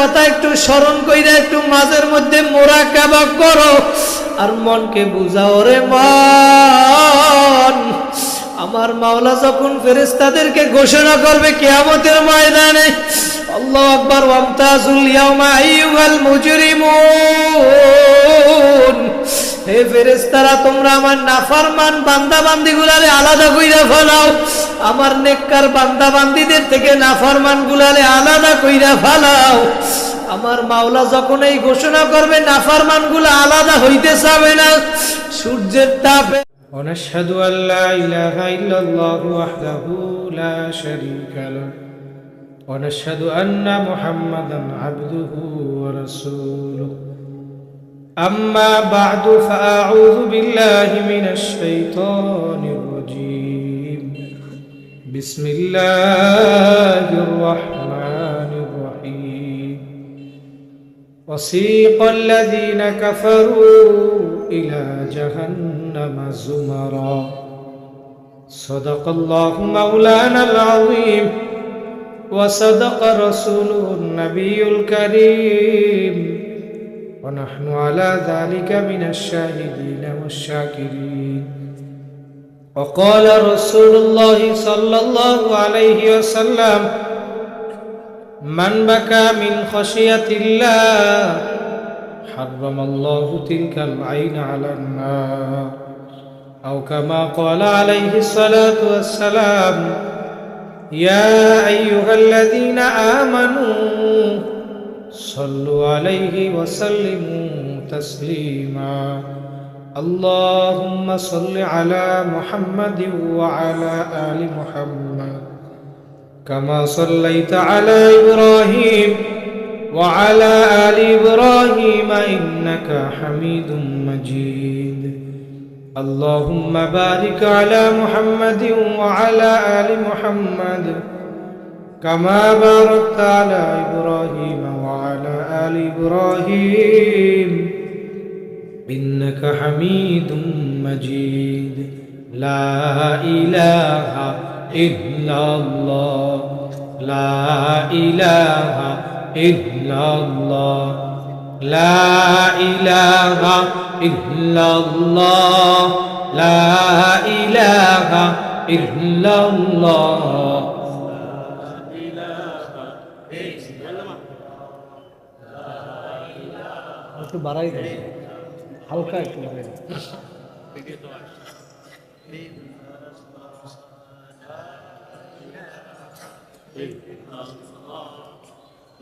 কথা একটু স্মরণ কইরা একটু মাঝের মধ্যে মুরাকাবা করো আর মনকে বুঝাও রে মন। আমার মাওলা যখন ফেরেশতাদেরকে ঘোষণা করবে কিয়ামতের ময়দানে, আল্লাহু আকবার, ওয়ামতাজুল ইয়াওমা আইয়ুহাল মুজরিমুন, হে ফেরেশতারা তোমরা আমার নাফরমান বান্দা বান্দীগুলারে আলাদা কইরা ফেলাও, আমার নেককার বান্দা বান্দীদের থেকে নাফরমান গুলারে আলাদা কইরা ফেলাও। আমার মাওলা যখন এই ঘোষণা করবে নাফরমান গুলা আলাদা হইতে চাবে না সূর্যের তাপে। ونشهد أن لا إله إلا الله وحده لا شريك له ونشهد أن محمدا عبده ورسوله أما بعد فأعوذ بالله من الشيطان الرجيم بسم الله الرحمن الرحيم وسيق الذين كفروا إلى جهنم زمرا صدق الله مولانا العظيم وصدق رسوله النبي الكريم ونحن على ذلك من الشاهدين والشاكرين وقال رسول الله صلى الله عليه وسلم من بكى من خشية الله حرم الله تلك العين على النار أو كما قال عليه الصلاة والسلام يا أيها الذين آمنوا صلوا عليه وسلموا تسليما اللهم صل على محمد وعلى آل محمد كما صليت على إبراهيم وعلى آل إبراهيم إنك حميد مجيد اللهم بارك على محمد وعلى آل محمد كما باركت على إبراهيم وعلى آل إبراهيم إنك حميد مجيد لا إله إلا الله لا إله إلا الله لا إله إلا الله لا إله إلا الله একটু বাড়াই দেন, হালকা একটু বাড়াই দেন।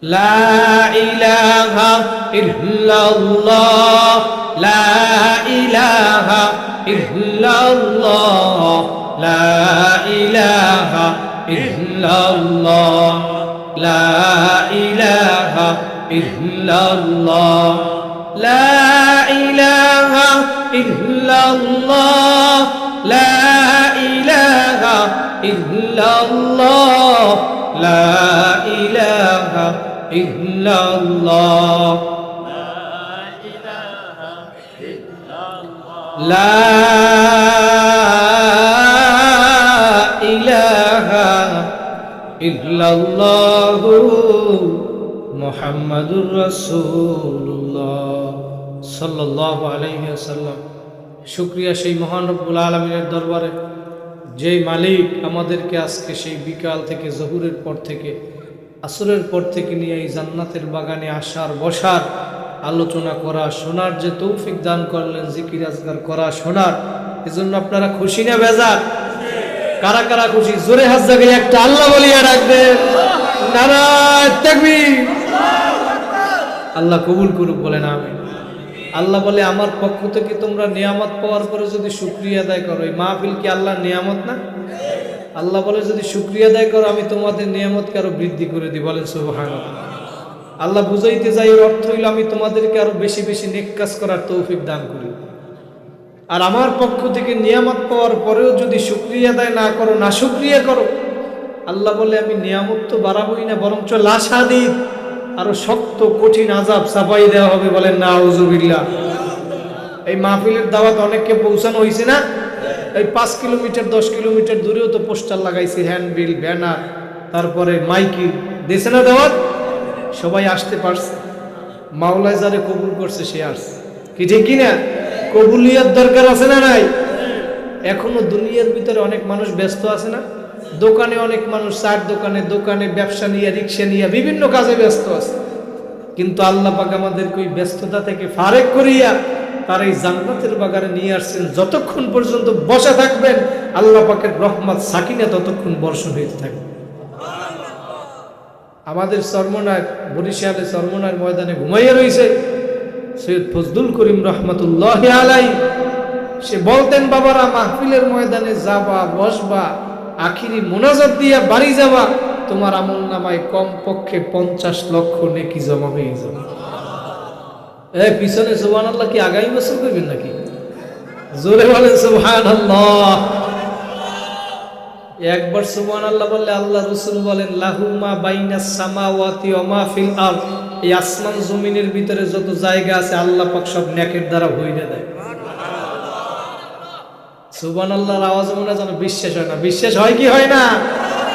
لا إله إلا الله لا إله إلا الله لا إله إلا الله لا إله إلا الله لا إله إلا الله لا إله إلا الله لا إله إلا الله لا إله إلا الله محمد رسول الله صلى الله عليه وسلم। শুকরিয়া সেই মহান রব্বুল আলামিনের দরবারে, যেই মালিক আমাদেরকে আজকে সেই বিকাল থেকে জহুরের পর থেকে আসরের পর থেকে নিয়ে এই জান্নাতের বাগানে আসার বসার আলোচনা করা শোনার যে তৌফিক দান করলেন, জিকির আজকার করা শোনার, এজন্য আপনারা খুশি না বেজার? কারা কারা খুশি? জোরে হাত জাগাই একটা আল্লাহ বলিয়া রাখবেন। নারায়ে তাকবীর। আল্লাহ কবুল করুক, বলেন আমিন। আল্লাহ বলে আমার পক্ষ থেকে তোমরা নিয়ামত পাওয়ার পরে যদি শুকরিয়া আদায় করো, এই মাহফিল কি আল্লাহর নিয়ামত না? আল্লাহ বলে যদি শুকরিয়া আদায় করো আমি তোমাদের নিয়ামতকে আরো বৃদ্ধি করে দিই, বলেন সুবহানাল্লাহ। আল্লাহ বুঝাইতে যাই এর অর্থ হইল আমি তোমাদেরকে আরো বেশি বেশি নেক কাজ করার তৌফিক দান করি। আর আমার পক্ষ থেকে নিয়ামত পাওয়ার পরেও যদি শুকরিয়া আদায় না করো, না শুকরিয়া করো, আল্লাহ বলে আমি নিয়ামত তো বাড়াবই না, বরঞ্চ লাশাদিদ আরো শক্ত কঠিন আযাব চাপাই দেওয়া হবে, বলেন নাউযুবিল্লাহ। এই মাহফিলের দাওয়াত অনেককে পৌঁছানো হয়েছে না? এই 5 কিলোমিটার 10 কিলোমিটার দূরেও তো পোস্টার লাগাইছি, হ্যান্ডবিল, ব্যানার, তারপরে মাইকিং, দেশে না দাওয়াত? সবাই আসতে পারছে, মাওলায় যারে কবুল করছে সে আসছে, কি ঠিক কিনা? কবুলিয়াত দরকার আছে না নাই? এখনো দুনিয়ার ভিতরে অনেক মানুষ ব্যস্ত আছে না? দোকানে অনেক মানুষ, চার দোকানে ব্যবসা নিয়ে, রিক্সা নিয়ে বিভিন্ন কাজে ব্যস্ত আছে, কিন্তু আল্লাহ পাক আমাদেরকে ওই ব্যস্ততা থেকে ফারেক করিয়া তার এই জান্নাতের বাগানে নিয়ে আসছেন। যতক্ষণ পর্যন্ত বসে থাকবেন আল্লাহ পাকের রহমত সাকিনা ততক্ষণ বর্ষণ হইতে থাকবে। আমাদের চরমনায়, বরিশালে চরমনার ময়দানে ঘুমাইয়া রয়েছে সৈয়দ ফজলুল করিম রহমতুল্লাহ আলাই। সে বলতেন, বাবারা মাহফিলের ময়দানে যাবা, বসবা, আখিরি মোনাজাত দিয়া বাড়ি যাবা, তোমার আমল নামায় কমপক্ষে 50 লক্ষ নেকি জমা হয়ে যাবে। পিছনে সুবহানাল্লাহ কি আগামী বছর করবেন নাকি? জোরে বলেন সুবহানাল্লাহ। একবার সুবহানাল্লাহ বললে আল্লাহ রাসূল বলেন, লাহু মা বাইনাস সামাওয়াতি ওয়া মা ফিল আরদ, এই আসমান জমিনের ভিতরে যত জায়গা আছে আল্লাহ পাক সব নেকের দ্বারা ভরে দেয়। সুবহানাল্লাহর আওয়াজ মনে যেন বিশ্বাস হয় না। বিশ্বাস হয় কি হয় না?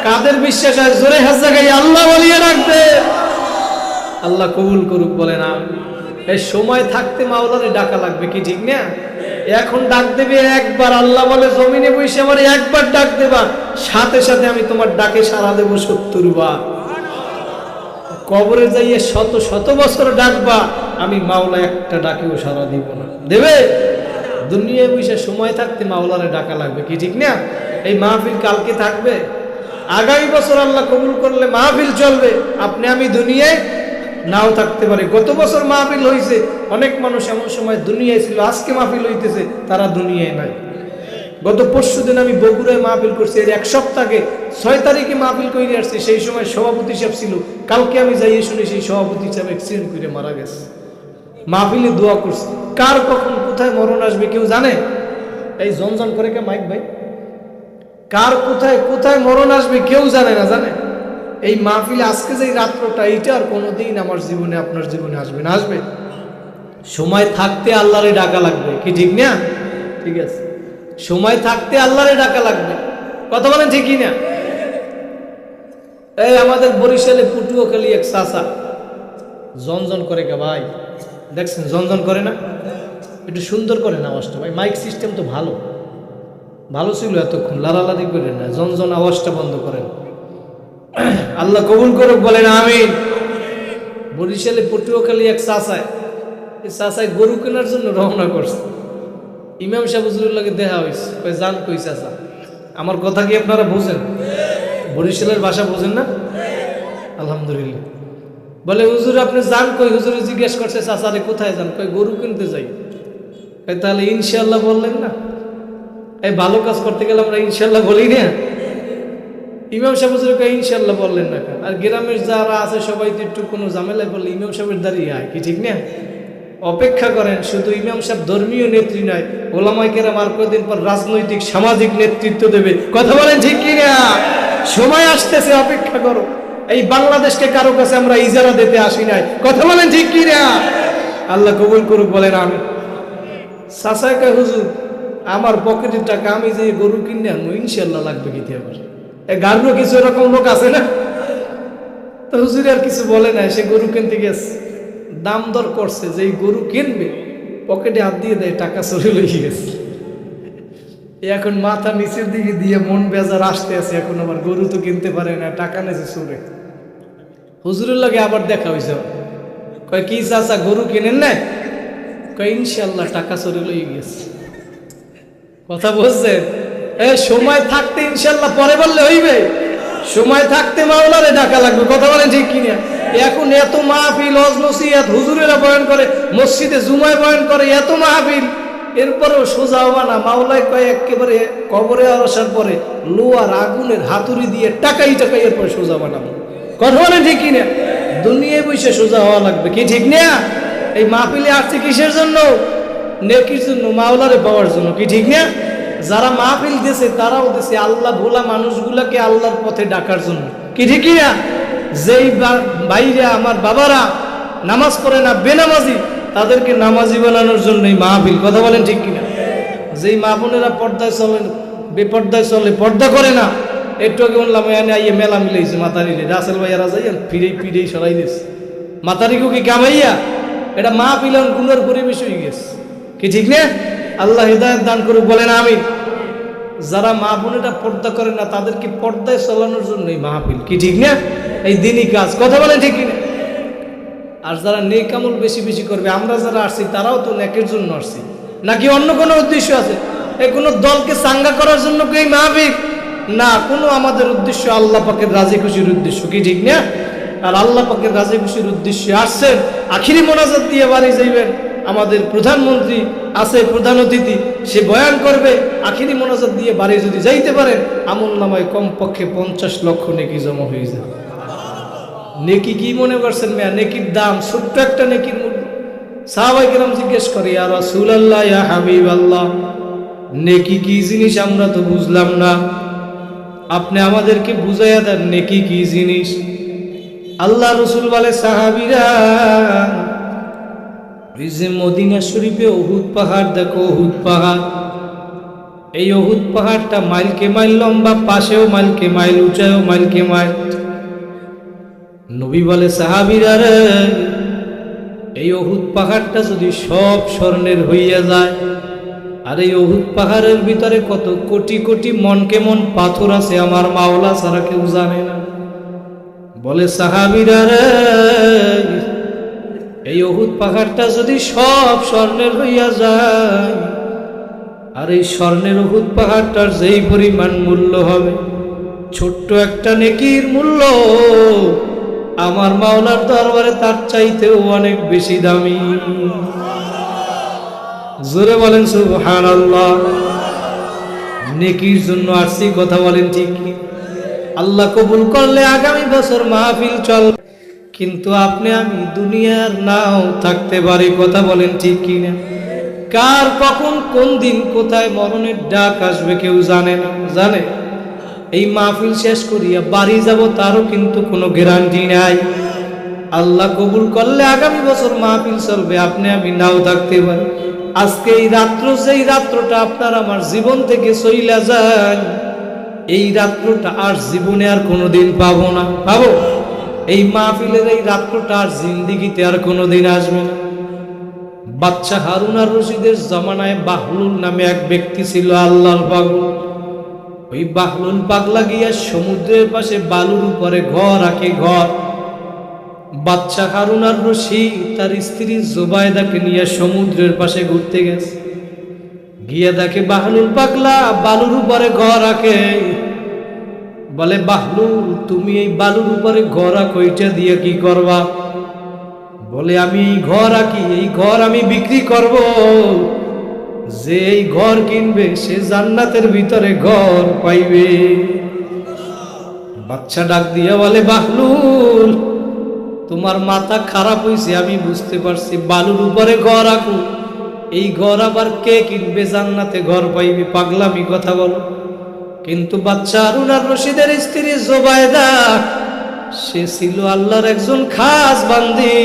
কাদের বিশ্বাস হয়? জোরে হাত জাগাই আল্লাহ বলিয়ে রাখবে। আল্লাহ কবুল করুক, বলেন আমিন। এই সময় থাকতে মাওলারে ডাকা লাগবে, কি ঠিক না? এখন ডাক দেবে একবার, আল্লাহ বলে জমিনে বসে আমার একবার ডাক দেবা, সাথে সাথে আমি তোমার ডাকে সাড়া দেবো 70 বার। কবরে যাইয়ে শত শত বছর ডাকবা, আমি মাওলা একটা ডাকেও সাড়া দিব না। দেবে? দুনিয়ায় বসে সময় থাকতে মাওলারে ডাকা লাগবে, কি ঠিক না? এই মাহফিল কালকে থাকবে, আগামী বছর আল্লাহ কবুল করলে মাহফিল চলবে, আপনি আমি দুনিয়ায় নাও থাকতে পারে। গত বছর মাহফিল হয়েছে, অনেক মানুষ এমন সময় দুনিয়ায় ছিল, আজকে মাহফিল হইতেছে, তারা দুনিয়ায় নাই। গত পরশু দিন আমি বগুড়ায় মাহফিল করছি, এর 1 সপ্তাহে 6 তারিখে মাহফিল করে আসছি, সেই সময় সভাপতি সাহেব ছিল। কালকে আমি যাইয়ে শুনি সেই সভাপতি সাহেব অ্যাক্সিডেন্ট করে মারা গেছে। মাহফিলে দোয়া করছি, কার কখন কোথায় মরণ আসবে কেউ জানে? এই জনজন করে কে মাইক ভাই, কার কোথায় কোথায় মরণ আসবে কেউ জানে না, জানে? এই মাহফিলে আজকে যে রাত্রটা, এইটা আর কোনোদিন আমার জীবনে, আপনার জীবনে আসবে না। আসবে? সময় থাকতে আল্লাহরে ডাকা লাগবে, কি ঠিক না? ঠিক আছে, সময় থাকতে আল্লাহরে ডাকা লাগবে। কথা বলেন ঠিক না? এই আমাদের বরিশালে পটুয়াখালী এক চাচা জনজন করে কে ভাই, দেখছেন? জনজন করে না? একটু সুন্দর করে না আওয়াজটা ভাই, মাইক সিস্টেম তো ভালো ভালো ছিল এতক্ষণ, লালালাদি করে না, জনজন আওয়াজটা বন্ধ করেন। আল্লাহ কবুল করুক, বলেন আমিন। বরিশালে পটুয়াখালী এক চাচায়, এই চাচায় গরু কেনার জন্য রওনা করছে। ইমাম সাহেব হুজুরের লাগে দেখা হয়েছে, কই জান কই চাচা, আমার কথা কি আপনারা বোঝেন? বরিশালের ভাষা বোঝেন না? আলহামদুলিল্লাহ। বলে হুজুর আপনি যান কই? হুজুরে জিজ্ঞেস করছে চাচারে কোথায় যান? কই গরু কিনতে যাই। তাহলে ইনশাল্লাহ বললেন না? এই ভালো কাজ করতে গেলে আমরা ইনশাল্লাহ বলি না? ইমাম সাহেব হুজুর কই ইনশাল্লাহ বললেন না কেন? আর গ্রামের যারা আছে সবাই তো একটু কোনো ঝামেলায় বললে ইমাম সাহেবের দাঁড়িয়ে হয়, কি ঠিক না? অপেক্ষা করেন। শুধু ইমাম সাহেব ধর্মীয় নেত্রী নয়, ওলামায়ে কেরাম আর কয়েকদিন পর রাজনৈতিক সামাজিক নেতৃত্ব দেবে। কথা বলেন ঠিক কি না? সময় আসতেছে, অপেক্ষা করো। এই বাংলাদেশকে কারো কাছে আমরা ইজারা দিতে আসি নাই। কথা বলেন ঠিক কি না? আল্লাহ কবুল করুক, বলেন আমি। চাচা কয় হুজুর আমার পকেটের টাকা আমি যে গরু কিনে আনবো ইনশাল্লাহ লাগবে কি আবার? গাড়িও কিছু এরকম লোক আছে না? তো হুজুর আর কিছু বলে নাই, সে গরু কিনতে গেছে, দাম দর করছে, যে গরু কিনবে পকেটে হাত দিয়ে দেয়, টাকা চলে লেগে গেছে। এখন মাথা নিচের দিকে দিয়ে মন বেজার আসতে আছে, এখন আবার গরু তো কিনতে পারে না, টাকা নেছে চোরে। হুজুরের লাগে আবার দেখা হয়েছে, কয় কি চাচা গরু কিনেন না? কয় ইনশাল্লাহ টাকা চলে লেগে গেছে। কথা বলছেন? সময় থাকতে ইনশাল্লাহ পরে বললে হইবে, সময় থাকতে মাওলারে ডাকা লাগবে। কথা বলেন ঠিক কিনা? এখন এত মাহফিল, ওয়াজ নসিহত, হুজুরেরা বয়ান করে, মসজিদে জুমায় বয়ান করে, এত মাহফিল, এরপরেও সোজা হবা না। মাওলায় কয় একেবারে কবরে আসার পরে লোহার আগুনের হাতুড়ি দিয়ে টাকাই এরপরে সোজা বানাবো। কথা বলেন ঠিক কিনা? দুনিয়ায় বসে সোজা হওয়া লাগবে, কি ঠিক না? এই মাহফিলে আসছে কিসের জন্য? নেকির জন্য, মাওলারে পাওয়ার জন্য, কি ঠিক না? যারা মাহফিল দিয়েছে তারাও দিয়েছে আল্লাহ ভোলা মানুষগুলাকে আল্লাহর পথে ডাকার জন্য, কি ঠিক না? যেই ভাইরা আমার বাবারা নামাজ পড়ে না, বেনামাজি, তাদেরকে নামাজি বানানোর জন্য এই মাহফিল। কথা বলেন ঠিক কিনা? যেই মা বোনেরা পর্দায় চলে, বেপর্দায় চলে, পর্দা করে না, একটু আগে বললাম এনে আইয়ে মেলা মিলেছে মাতারিরে, রাসেল ভাইয়ারা যাই ফিরেই সরাই দিচ্ছে। মাতারিকু কি কামাইয়া, এটা মাহফিল গুণের পরিবেশ হয়ে গেছে, কি ঠিক না? আল্লাহ হিদায়াত দান করুক, বলেন আমিন। যারা মা বোনেরা পর্দা করে না তাদেরকে পর্দায় চালানোর জন্যই মাহফিল, কি ঠিক না? এই দিনই কাজ, কথা বলেন ঠিক না? আর যারা নেক আমল বেশি বেশি করবে, আমরা যারা আসছি তারাও তো নেকের জন্য আসছি, নাকি অন্য কোনো উদ্দেশ্য আছে? এই কোনো দলকে চাঙ্গা করার জন্য কি এই মাহফিল? না, কোনো আমাদের উদ্দেশ্য আল্লাহ পাকের রাজি খুশির উদ্দেশ্য, কি ঠিক না? আর আল্লাহ পাকের রাজি খুশির উদ্দেশ্যে আসছেন, আখিরি মোনাজাত দিয়ে বাড়ি যাইবেন। আমাদের প্রধানমন্ত্রী আছে, প্রধান অতিথি, সে বয়ান করবে, আখিরি মোনাজাত দিয়ে বাড়ি যদি যাইতে পারেন, আমল নামায় কমপক্ষে 50 লক্ষ নেকি জমা হয়ে যায়। নেকি কি মনে করছেন মেয়া? নেকির দাম ছোট্ট একটা নেকির মূল্য। সাহাবায়ে কেরাম জিজ্ঞেস করে, ইয়া রাসূলুল্লাহ, ইয়া হাবিবাল্লাহ, নেকি কি জিনিস আমরা তো বুঝলাম না, আপনি আমাদেরকে বুঝাইয়া দেন নেকি কি জিনিস। আল্লাহ রসুল বলে, সাহাবীরা, এই যে মদিনা শরীফে উহুদ পাহাড় দেখো, উহুদ পাহাড়, এই উহুদ পাহাড়টা মাইলকে মাইল লম্বা, পাশেও মাইলকে মাইল, উঁচায়ও মাইলকে মাইল। নবী বলে, সাহাবীরা রে, এই উহুদ পাহাড়টা যদি সব স্বর্ণের হইয়া যায়, আর এই উহুদ পাহাড়ের ভিতরে কত কোটি কোটি মনকে মন পাথর আছে, আমার মাওলা ছাড়া কেউ জানে না। বলে, সাহাবীরা রে, এই উহুদ পাহাড়টা যদি সব স্বর্ণের হইয়া যায়, আর এই স্বর্ণের উহুদ পাহাড়টার যেই পরিমাণ মূল্য হবে, ছোট্ট একটা নেকির মূল্য আমার মাওলার দরবারে তার চাইতেও অনেক বেশি দামি। জোরে বলেন সুবহানাল্লাহ। নেকির জন্য আসছি, কথা বলেন ঠিক কি? আল্লাহ কবুল করলে আগামী বছর মাহফিল চল, কিন্তু আপনি আমি দুনিয়ার নাও থাকতে পারি, কথা বলেন ঠিক কি না? কার কখন কোন দিন কোথায় মরণের ডাক আসবে কেউ জানে না, জানে? এই মাহফিল শেষ করিয়া বাড়ি যাব তারও কিন্তু কোনো গ্যারান্টি নাই। আল্লাহ কবুল করলে আগামী বছর মাহফিল চলবে, আপনি আমি নাও থাকতে পারি। আজকে এই রাত্র, যেই রাত্রটা আপনার আমার জীবন থেকে চইলা যায়, এই রাত্রটা আর জীবনে আর কোনোদিন পাবো না, পাবো? এই মাহফিলের এই রাত্রটা আর জিন্দিগিতে আর কোনোদিন আসবে না। বাদশা হারুন আর রশিদের জমানায় বাহলুল নামে এক ব্যক্তি ছিল, আল্লাহর পাগল। ওই বাহলুল পাগলা গিয়া সমুদ্রের পাশে বালুর উপরে ঘর আঁকে, ঘর। বাদশা হারুন আর রশিদ তার স্ত্রী জুবাইদাকে নিয়ে সমুদ্রের পাশে ঘুরতে গেছে। গিয়া দেখে বাহলুল পাগলা বালুর উপরে ঘর আঁকে। বলে, বাহলুল, তুমি এই বালুর উপরে ঘর আঁকো, এটা দিয়ে কি করবা? বলে, আমি এই ঘর আঁকি, এই ঘর আমি বিক্রি করব। যে এই ঘর কিনবে সে জান্নাতের ভিতরে ঘর পাইবে। বাচ্চা ডাক দিয়া বলে, বাহলুল, তোমার মাথা খারাপ হয়েছে, আমি বুঝতে পারছি। বালুর উপরে ঘর আঁকো, এই ঘর আবার কে কিনবে? জান্নাতে ঘর পাইবে, পাগলামি কথা বলো। কিন্তু বাদশা হারুন আর রশিদের স্ত্রী জুবাইদা, সে ছিল আল্লাহর একজন খাস বান্দি।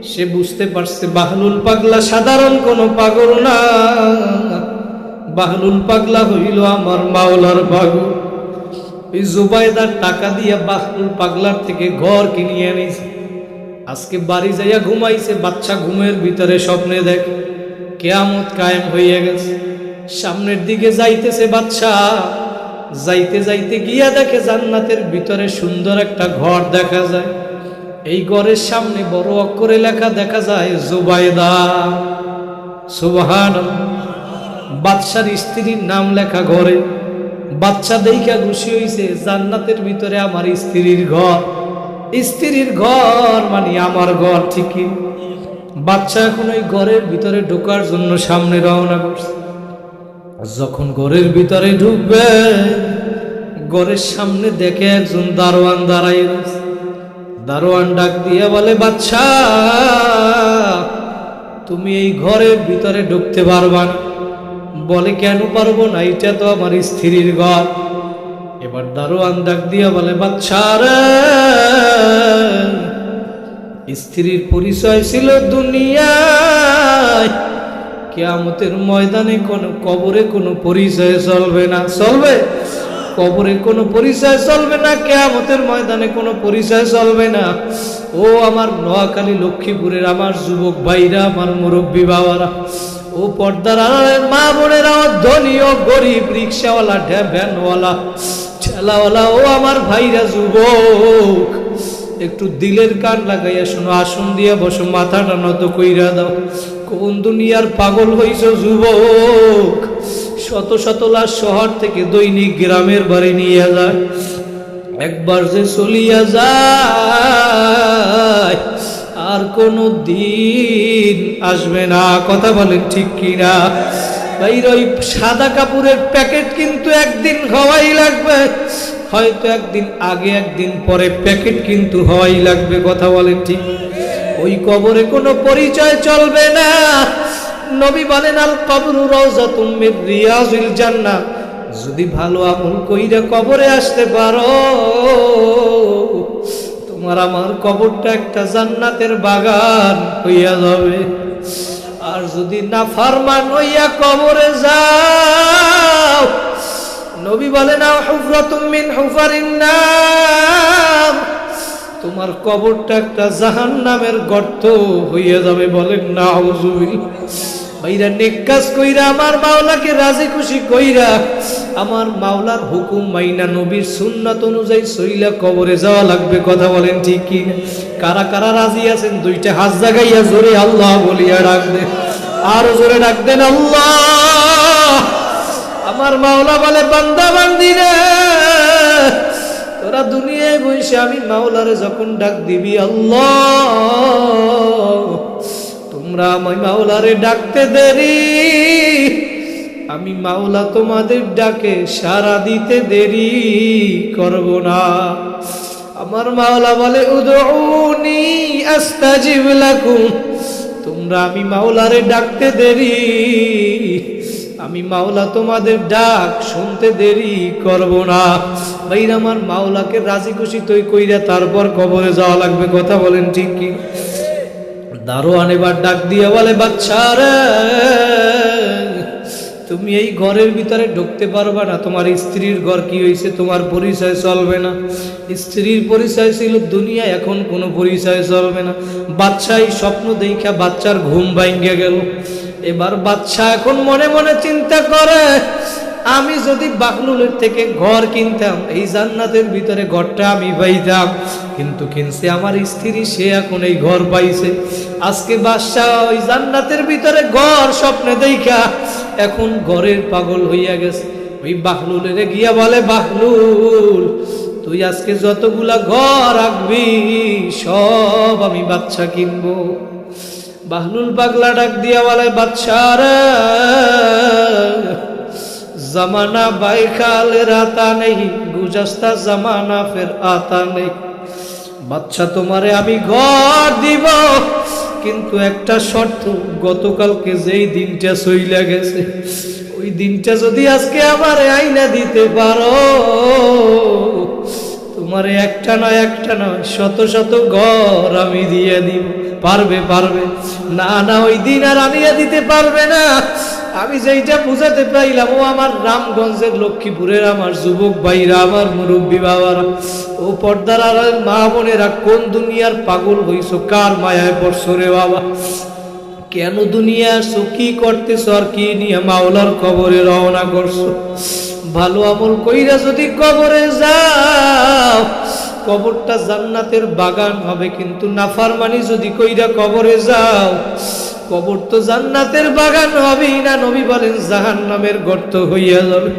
সে বুঝতে পারছে বাহলুল পাগলা সাধারণ কোনো পাগল না, বাহলুল পাগলা হইল আমার মাওলার পাগল। এই জুবাইদার টাকা দিয়া বাহলুল পাগলার থেকে ঘর কিনিয়ে এনেছে। আজকে বাড়ি যাইয়া ঘুমাইছে, বাচ্চা ঘুমের ভিতরে স্বপ্নে দেখে কিয়ামত কায়েম হইয়া গেছে। সামনের দিকে যাইতেছে বাচ্চা, যাইতে যাইতে গিয়া দেখে জান্নাতের ভিতরে সুন্দর একটা ঘর দেখা যায়। এই ঘরের সামনে বড় অক্ষরে লেখা দেখা যায় জুবাইদা। সুবহানাল্লাহ। বাদশার স্ত্রীর নাম লেখা ঘরে। বাচ্চা দেইখা খুশি হইছে, জান্নাতের ভিতরে আমার স্ত্রীর ঘর। স্ত্রীর ঘর মানে আমার ঘর, ঠিকই। বাচ্চা এখন ওই ঘরের ভিতরে ঢোকার জন্য সামনে রওনা করছে। যখন ঘরের ভিতরে ঢুকবে, ঘরের সামনে দেখে একজন দারোয়ান দাঁড়াই রয়েছে। দারোয়ান ডাক দিয়ে বলে, বাচ্চা, তুমি এই ঘরের ভিতরে ঢুকতে পারবা না। বলে, কেন পারবো না? এটা তো আমার স্ত্রীর ঘর। এবার দারোয়ান ডাক দিয়ে বলে, বাচ্চা রে, স্ত্রীর পরিচয় ছিল দুনিয়ায়, কিয়ামতের ময়দানে কোনো কবরে কোনো পরিচয় চলবে না। চলবে? কবরে কোনো পরিচয় চলবে না, কিয়ামতের ময়দানে কোনো পরিচয় চলবে না। ও আমার নোয়াখালী লক্ষ্মীপুরের আমার যুবক ভাইরা, আমার মুরব্বী বাবারা, ও পর্দার আড়ালের মা বোনেরা, ধনী ও গরিব, রিক্সাওয়ালা, ভ্যানওয়ালা, ঠেলাওয়ালা, ও আমার ভাইরা যুবক, একটু দিলের কান লাগাইয়া শোনো, আসন দিয়া বসো, মাথাটা নত কইরা দাও। কোন দুনিয়ার পাগল হইছ যুবক? শত শত লাশ শহর থেকে দৈনিক গ্রামের বাড়ি নিয়ে যায়, একবার যে চলিয়া যায় আর কোনো দিন আসবে না। কথা বলেন ঠিক কিনা? ভাইরা, ওই সাদা কাপড়ের প্যাকেট কিন্তু একদিন হওয়াই লাগবে, হয়তো একদিন আগে একদিন পরে প্যাকেট কিন্তু হওয়াই লাগবে। কথা বলেন ঠিক? ওই কবরে কোনো পরিচয় চলবে না। নবী বলেন, আল কবরু রাউযাতুম মির রিয়াজিল জান্নাহ। যদি ভালো আমল কইরা কবরে আসতে পারো, তোমার আমার কবরটা একটা জান্নাতের বাগান হইয়া যাবে। আর যদি নাফরমান হইয়া কবরে যাও, নবী বলেন, আও হুফরাতুম মিন হুফারিন নার, তোমার কবরটা একটা জাহান্নামের গর্ত হইয়া যাবে। বলেন নাউযুবিল্লাহ। ভাইরা, নেক কাজ কইরা আমার মাওলাকে রাজি খুশি কইরা, আমার মাওলার হুকুম মাইনা, নবীর সুন্নাত অনুযায়ী চইলা কবরে যাওয়া লাগবে। কথা বলেন ঠিক কি? কারা কারা রাজি আছেন? দুইটা হাত জাগাইয়া জোরে আল্লাহ বলিয়া ডাক দেন, আরো জোরে ডাক দেন আল্লাহ। আমার মাওলা বলে, বান্দা বান্দিরা, তোরা দুনিয়ায় বসে আমি মাওলারে যখন ডাক দিবি আল্লাহ, তোমরা আমি মাওলারে ডাকতে দেরি, আমি মাওলা তোমাদের ডাকে সাড়া দিতে দেরি করব না। আমার মাওলা বলে, উদউনি আস্তাজিব লাকুম, তোমরা আমি মাওলারে ডাকতে দেরি, আমি মাওলা তোমাদের ডাক শুনতে দেরি করব না। ভাইরা, আমার মাওলাকে রাজি খুশি তৈ কইরা তারপর কবরে যাওয়া লাগবে। কথা বলেন ঠিক কি? দারোয়ান এবার ডাক দিয়ে বলে, বাচ্চা রে, তুমি এই ঘরের ভিতরে ঢুকতে পারবা না। তোমার স্ত্রীর ঘর কি হয়েছে? তোমার পরিচয় চলবে না। স্ত্রীর পরিচয় ছিল দুনিয়া, এখন কোনো পরিচয় চলবে না। বাচ্চা এই স্বপ্ন দেখা বাচ্চার ঘুম ভাঙ্গে গেল। এবার বাচ্চা এখন মনে মনে চিন্তা করে, আমি যদি বাকলুলের থেকে ঘর কিনতাম, এই জান্নাতের ভিতরে ঘরটা আমি পাইতাম, কিন্তু কিনছে আমার স্ত্রী, সে এখন এই ঘর পাইছে। আজকে বাদশা ওই জান্নাতের ভিতরে ঘর স্বপ্নে দেখা এখন ঘরের পাগল হইয়া গেছে। ওই বাকলুলের গিয়া বলে, বাকলুল, তুই আজকে যতগুলা ঘর রাখবি সব আমি বাচ্চা কিনবো। বাহলুল পাগলা ডাক দিয়া বলে, বাচ্চা রে, जमाना बाइकाल राता नहीं, गुजस्ता जमाना फिर आता नहीं। বাচ্চা, তোমারে আমি ঘর দিব, কিন্তু একটা শর্ত, গতকালকে যেই দিনটা চইলা গেছে, ওই দিনটা যদি আজকে আমারে আইনা দিতে পারো, তোমারে একটা নয় শত শত ঘর আমি দিয়ে দিব। পারবে? পারবে না? না, ওই দিন আর আনিয়ে দিতে পারবে না। আমি যেইটা বুঝাতে পাইলাম, ও আমার রামগঞ্জের লক্ষ্মীপুরের আমার যুবক ভাইরা, আমার মুরব্বী বাবারা, ও পর্দার আড়ালের মা বোনেরা, কোন দুনিয়ার পাগল হইছো? কার মায়ায় পড়ছো রে বাবা? কেন দুনিয়া আসছো? কি করতেছো? আর কি নিয়ে মাওলার কবরে রওনা করছো? ভালো আমল কইরা যদি কবরে যাও, কবরটা জান্নাতের বাগান হবে। কিন্তু নাফরমানি যদি কইরা কবরে যাও, কবর তো জান্নাতের বাগান হবেই না। নবী বলেন, জাহান্নামের গর্ত হইয়া যাবে।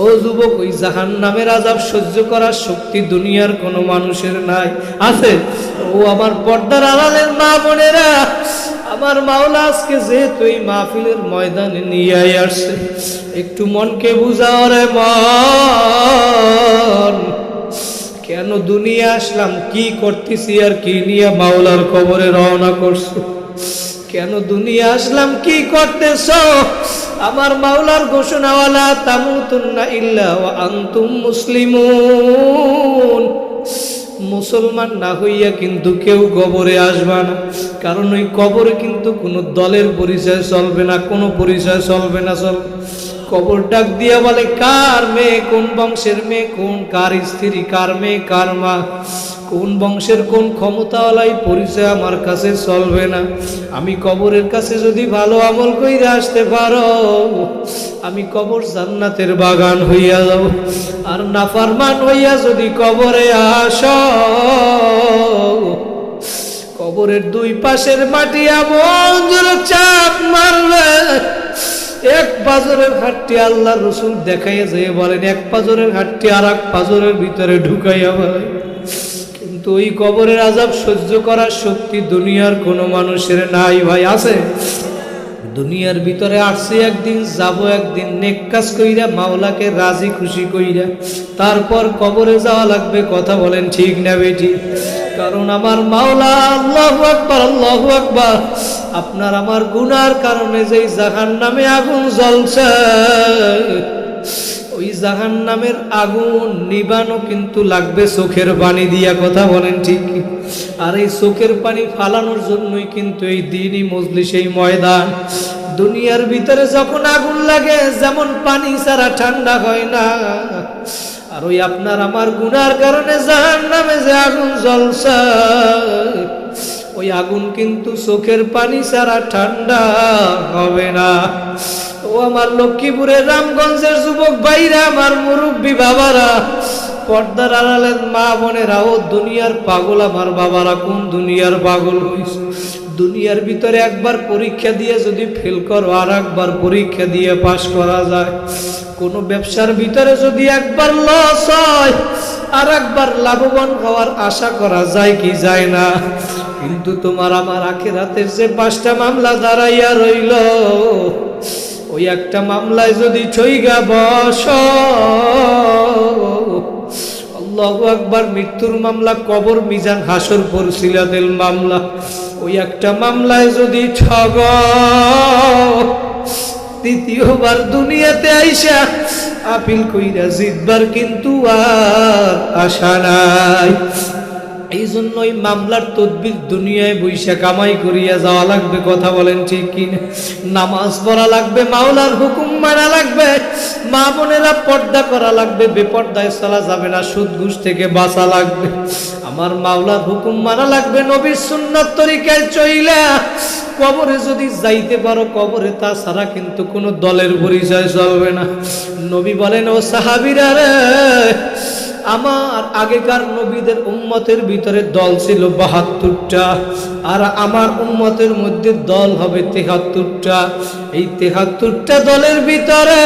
ও যুবক, ওই জাহান্নামের আযাব সহ্য করার শক্তি দুনিয়ার কোনো মানুষের নাই। আছে? ও আমার পর্দার আড়ালের মা বোনেরা, আমার মাওলা আজকে যেহেতু এই মাহফিলের ময়দানে নিয়ে আসছে, একটু মনকে বুঝাও রে মন, কেন দুনিয়া আসলাম, কি করতেছি, আর কি নিয়ে মাওলার কবরে রওনা করছো? কেন দুনিয়া আসলাম, কি করতেছ? আমার মাওলার ঘোষণা, ওয়ালা তামুতুন্না ইল্লা ওয়া আনতুম মুসলিমুন। মুসলমান না হইয়া কিন্তু কেউ কবরে আসবে না, কারণ ওই কবরে কিন্তু কোনো দলের পরিচয় চলবে না, কোনো পরিচয় চলবে না। কবর ডাক দিয়া বলে, কার মেয়ে, কোন বংশের মেয়ে, কার স্ত্রী, কার মেয়ে, কার মা, কোন বংশের কোন ক্ষমতাওয়ালাই পরিচয় আমার কাছে চলবে না। আমি কবরের কাছে যদি ভালো আমল কইরা আসতে পারো, আমি কবর জান্নাতের বাগান হইয়া যাব। আর নাফরমান হইয়া যদি কবরে আসো, কবরের দুই পাশের মাটি এমন জোরে চাপ মারবে, এক পাজরের হাতটি আল্লাহ রসুল দেখাইয়া যেয়ে বলেন, এক পাজরের হাতটি আর এক পাজরের ভিতরে ঢুকাইয়া বলে। কিন্তু ওই কবরের আযাব সহ্য করার শক্তি দুনিয়ার কোনো মানুষের নাই ভাই, আছে? দুনিয়ার ভিতরে আসছে একদিন, যাব একদিন, নেক কাজ কইরা মাওলাকে রাজি খুশি কইরা তারপর কবরে যাওয়া লাগবে। কথা বলেন ঠিক না বেটি? কারণ আমার মাওলা, আল্লাহু আকবার, আল্লাহু আকবার, আপনার আমার গুনার কারণে যেই জাহান্নামে আগুন জ্বলছে, ওই জাহান্নামের আগুন নিবানো কিন্তু লাগবে চোখের পানি দিয়া। কথা বলেন ঠিক? আর এই চোখের পানি ফালানোর জন্যই কিন্তু এই দিনই মজলিস, এই ময়দান। দুনিয়ার ভিতরে যখন আগুন লাগে, যেমন পানি ছাড়া ঠান্ডা হয় না, আর ওই আপনার আমার গুনার কারণে জাহান্নামে যে আগুন জ্বলছে, ওই আগুন কিন্তু চোখের পানি ছাড়া ঠান্ডা হবে না। ও আমার লক্ষ্মীপুরের রামগঞ্জের যুবক ভাইরা, আমার মুরব্বী বাবারা, পর্দার আড়ালের মা বোনেরা, ও দুনিয়ার পাগল আমার বাবারা, কোন দুনিয়ার পাগল হইছে? দুনিয়ার ভিতরে একবার পরীক্ষা দিয়ে যদি ফেল করো, আর একবার পরীক্ষা দিয়ে পাশ করা যায়। কোন ব্যবসার ভিতরে যদি একবার লস হয়, আর একবার লাভবান হওয়ার আশা করা যায় কি যায় না? কিন্তু তোমার আমার আখিরাতের যে 5টা মামলা দাঁড়াইয়া রইল, ওই একটা মামলায় যদি ছইগা বস, আল্লাহু আকবার, মৃত্যুর মামলা, কবর, মিজান, হাসর, পরসিলাতের মামলা, ওই একটা মামলায় যদি ঠগ, দ্বিতীয়বার দুনিয়াতে আইসা আপিল কইরা জিতবার কিন্তু আর আশা নাই। এই জন্যই মামলার তদবির দুনিয়ায় বৈশা কামাই করিয়া যাওয়া লাগবে। কথা বলেন ঠিক কিনা? নামাজ পড়া লাগবে, মাওলার হুকুম মানা লাগবে, মা বোনেরা পর্দা করা লাগবে, বেপর্দায় চলা যাবে না, সুদ ঘুষ থেকে বাঁচা লাগবে, আমার মাওলার হুকুম মানা লাগবে, নবীর সুন্নাত তরিকায় চইলা কবরে যদি যাইতে পারো, কবরে তাছাড়া কিন্তু কোনো দলের পরিচয় চলবে না। নবী বলেন, ও সাহাবীরা রে, আমার আগেকার নবীদের উম্মতের ভিতরে দল ছিল 72টা, আর আমার উম্মতের মধ্যে দল হবে 73টা। এই 73টা দলের ভিতরে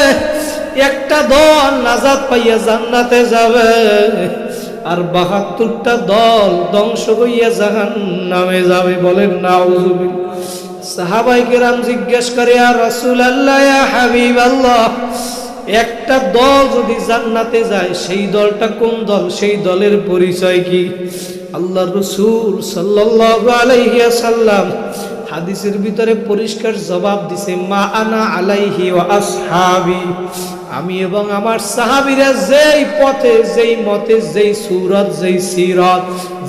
একটা দল নাজাত পাইয়া জান্নাতে যাবে, আর 72টা দল ধ্বংস হইয়া জাহান্নামে যাবে। বলেন নাউযুবিল্লাহ। সাহাবায়ে কেরাম জিজ্ঞেস করে, ইয়া রাসূলুল্লাহ, ইয়া হাবিবাল্লাহ, একটা দল যদি জান্নাতে যায়, সেই দলটা কোন দল? সেই দলের পরিচয় কি? আল্লাহর রাসূল সাল্লাল্লাহু আলাইহি ওয়াসাল্লাম হাদিসের ভিতরে পরিষ্কার জবাব দিছে, মা আনা আলাইহি ওয়া আসহাবি, আমি এবং আমার সাহাবীরা যেই পথে, যেই মতে, যেই সুরত, যেই সিরাত,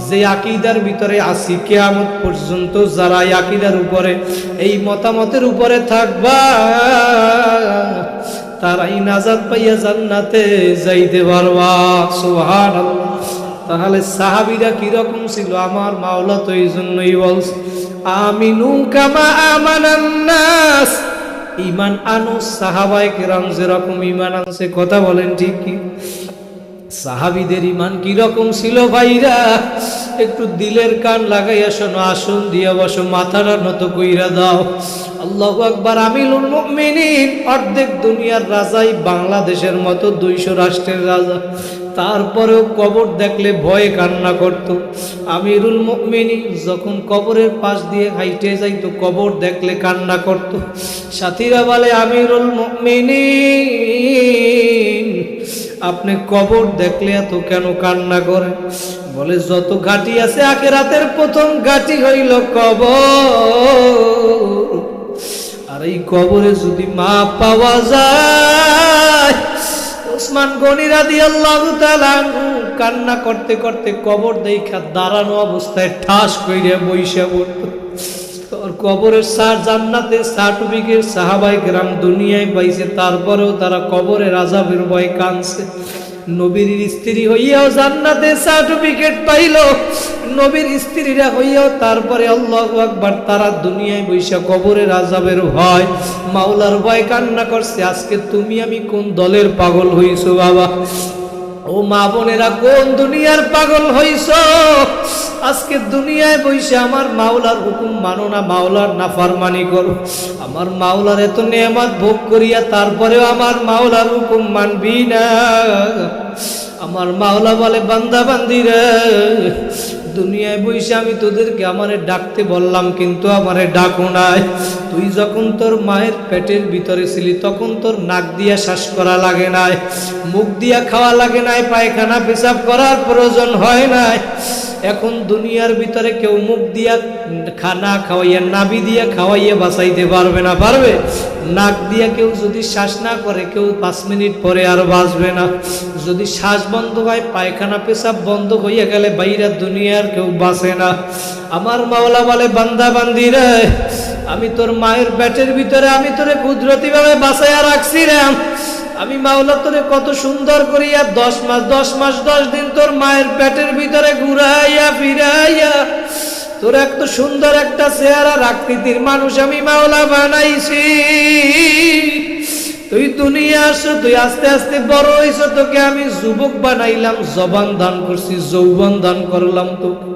যে আকীদার ভিতরে আছি, কিয়ামত পর্যন্ত যারা এই আকীদার উপরে, এই মতামতের উপরে থাকবা, তারাই নাজাত পাইয়া জান্নাতে যাইতে পারবা। সুবহানাল্লাহ। তাহলে সাহাবীরা কিরকম ছিল? আমার মাওলা তো এই জন্যই বলছে, আমিনু কামা আমানান নাস, ঈমান আনো সাহাবায়ে কেরাম যেরকম ঈমান আনছে। কথা বলেন ঠিক কি? সাহাবীদের ঈমান কিরকম ছিল ভাইরা? একটু দিলের কান লাগাইয়া শোনো, আসন দিয়া বসো, মাথাটা নত কইরা দাও। আল্লাহু আকবার। আমিরুল মুমিনিন, অর্ধেক দুনিয়ার রাজাই বাংলাদেশের মতো 200 রাষ্ট্রের রাজা, তারপরেও কবর দেখলে ভয়ে কান্না করত। আমিরুল মুমিনিন যখন কবরের পাশ দিয়ে হাইটে যাইতো, কবর দেখলে কান্না করত। সাথীরা বলে, আমিরুল মুমিনিন, আপনি কবর দেখলে এত কেন কান্না করেন? বলে, যত ঘাটি আছে আখিরাতের প্রথম ঘাটি হইল কবর, আর এই কবরে যদি মা পাওয়া যায়, উসমান গনি রাদিয়াল্লাহু তাআলা আনহু কান্না করতে করতে কবর দেখা দাঁড়ানো অবস্থায় ঠাস কইরা বইসা পড়তো। তোর কবরের জান্নাতের সার্টিফিকেট সাহাবায়ে কেরাম দুনিয়ায় পাইছে, তারপরেও তারা কবরের আযাবের ভয়ে কাঁদছে। নবীর স্ত্রী হইয়াও জান্নাতের সার্টিফিকেট পাইল, নবীর স্ত্রীরা হইয়াও তারপরে আল্লাহু আকবার তারা দুনিয়ায় বৈশা কবরের আযাবের ভয়, মাওলার ভয় কান্না করছে। আজকে তুমি আমি কোন দলের পাগল হইছো বাবা? ও মা বোনেরা, কোন দুনিয়ার পাগল হইছো? আজকে দুনিয়ায় বইসে আমার মাওলার হুকুম মানো না, মাওলার নাফরমানি করো। আমার মাওলার এত নেয়ামত ভোগ করিয়া তারপরেও আমার মাওলার হুকুম মানবি না। আমার মাওলা বলে, বান্দা বান্দিরা, দুনিয়ায় বইসে আমি তোদেরকে আমারে ডাকতে বললাম, কিন্তু আমারে ডাকো নাই। তুই যখন তোর মায়ের পেটের ভিতরে ছিলি তখন তোর নাক দিয়া শ্বাস করা লাগে নাই, মুখ দিয়া খাওয়া লাগে নাই, পায়খানা পেশাব করার প্রয়োজন হয় নাই। এখন দুনিয়ার ভিতরে কেউ মুখ দিয়া খানা খাওয়াইয়া নাভি দিয়া খাওয়াইয়া বাঁচাইতে পারবে না? পারবে? নাক দিয়া কেউ যদি শ্বাস না করে কেউ 5 মিনিট পরে আর বাঁচবে না। যদি শ্বাস বন্ধ হয়, পায়খানা পেশাব বন্ধ হইয়া গেলে বাইরে দুনিয়ার কেউ বাঁচে না। আমার মাওলা বলে, বান্দা বান্দিরা, আমি তোর মায়ের পেটের ভিতরে আমি তোরে কুদরতি ভাবে বাঁচাইয়া রাখছিলাম। আমি মাওলা তোরে কত সুন্দর করিয়া 10 মাস 10 দিন তোর মায়ের পেটের ভিতরে ঘুরাইয়া ফিরাইয়া তোর এত সুন্দর একটা চেহারার আকৃতির মানুষ আমি মাওলা বানাইছি। তুই দুনিয়া আসো, তুই আস্তে আস্তে বড় হইছো, তোকে আমি যুবক বানাইলাম, জবান দান করছি, যৌবন দান করলাম তোকে।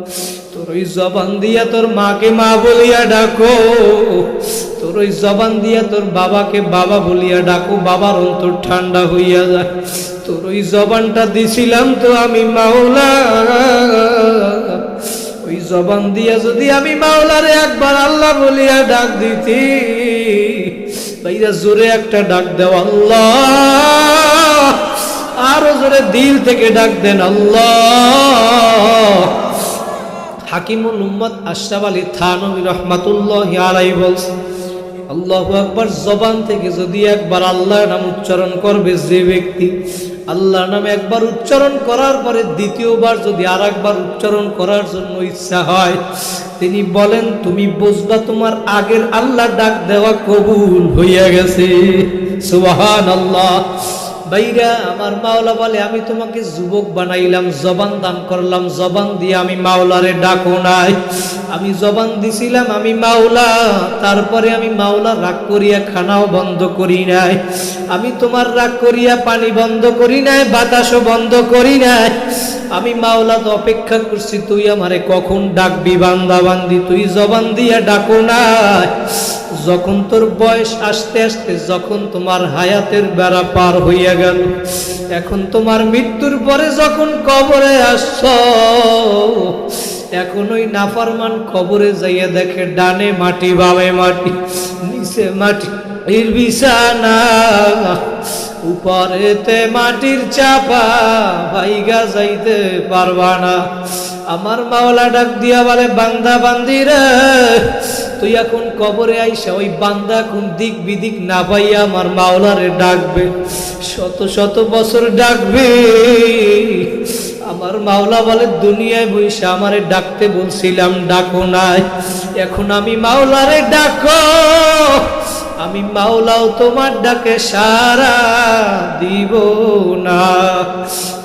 তোর ওই জবান দিয়া তোর মাকে মা বলিয়া ডাকো, তোর ওই জবান দিয়া তোর বাবাকে বাবা বলিয়া ডাকো, বাবার অন্তর ঠান্ডা হইয়া যায়। তোর ওই জবানটা দিছিলাম তো আমি মাওলা, ওই জবান দিয়া যদি আমি মাওলারে একবার আল্লাহ বলিয়া ডাক দিতি, ভাইরা জোরে একটা ডাক দেও আল্লাহ, আরো জোরে দিল থেকে ডাক দেন আল্লাহ। হাকিমুল উম্মত আশরাফ আলী থানভী রাহমাতুল্লাহি আলাইহি বলছেন, আল্লাহু আকবার জবান থেকে যদি একবার আল্লাহর নাম উচ্চারণ করবে যে ব্যক্তি, আল্লাহর নাম একবার উচ্চারণ করার পরে দ্বিতীয়বার যদি আরেকবার উচ্চারণ করার জন্য ইচ্ছা হয়, তিনি বলেন তুমি বুঝবা তোমার আগের আল্লাহ ডাক দেওয়া কবুল হইয়া গেছে। সুবহানাল্লাহ। ভাইরা, আমার মাওলা বলে, আমি তোমাকে যুবক বানাইলাম, জবান দান করলাম, জবান দিয়ে আমি মাওলারে ডাকো নাই। আমি জবান দিছিলাম আমি মাওলা, তারপরে আমি মাওলা রাগ করিয়া খানাও বন্ধ করি নাই, আমি তোমার রাগ করিয়া পানি বন্ধ করি নাই, বাতাসও বন্ধ করি নাই। আমি মাওলা তো অপেক্ষা করছি তুই আমারে কখন ডাকবি বান্দা বান্দি, তুই জবান দিয়া ডাকো নাই। যখন তোর বয়স আস্তে আস্তে, যখন তোমার হায়াতের বেড়া পার হইয়া গেল, এখন তোমার মৃত্যুর পরে যখন কবরে আসছ, এখন ওই নাফরমান কবরে যাইয়া দেখে ডানে মাটি বামে মাটি, নিচে মাটি এর বিছানা, উপরেতে মাটির চাপা, ভাইগা যাইতে পারবা না। আমার মাওলা ডাক দিয়া বলে, বান্দা বান্দিরা, তুই এখন কবরে আইসা ওই বান্দা এখন দিক বিদিক না পাইয়া আমার মাওলারে ডাকবে, শত শত বছর ডাকবে। আমার মাওলা বলে, দুনিয়ায় বইসা আমারে ডাকতে বলছিলাম, ডাকো নাই, এখন আমি মাওলারে ডাকো, আমি মাওলাও তোমার ডাকে সাড়া দিব না।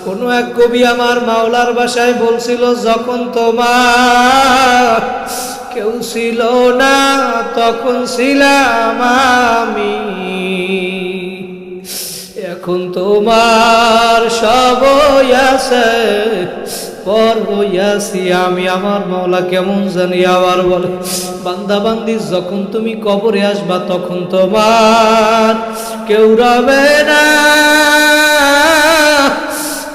কোন এক কবি আমার মাওলার ভাষায় বলছিল, যখন তোমার কেউ ছিল না তখন ছিলাম আমি, এখন তোমার সব আছে পর হইয়াছি আমি। আমার মাওলা কেমন জানি আবার বলে, বান্দা বান্দি যখন তুমি কবরে আসবা তখন তোমার কেউ রবে না,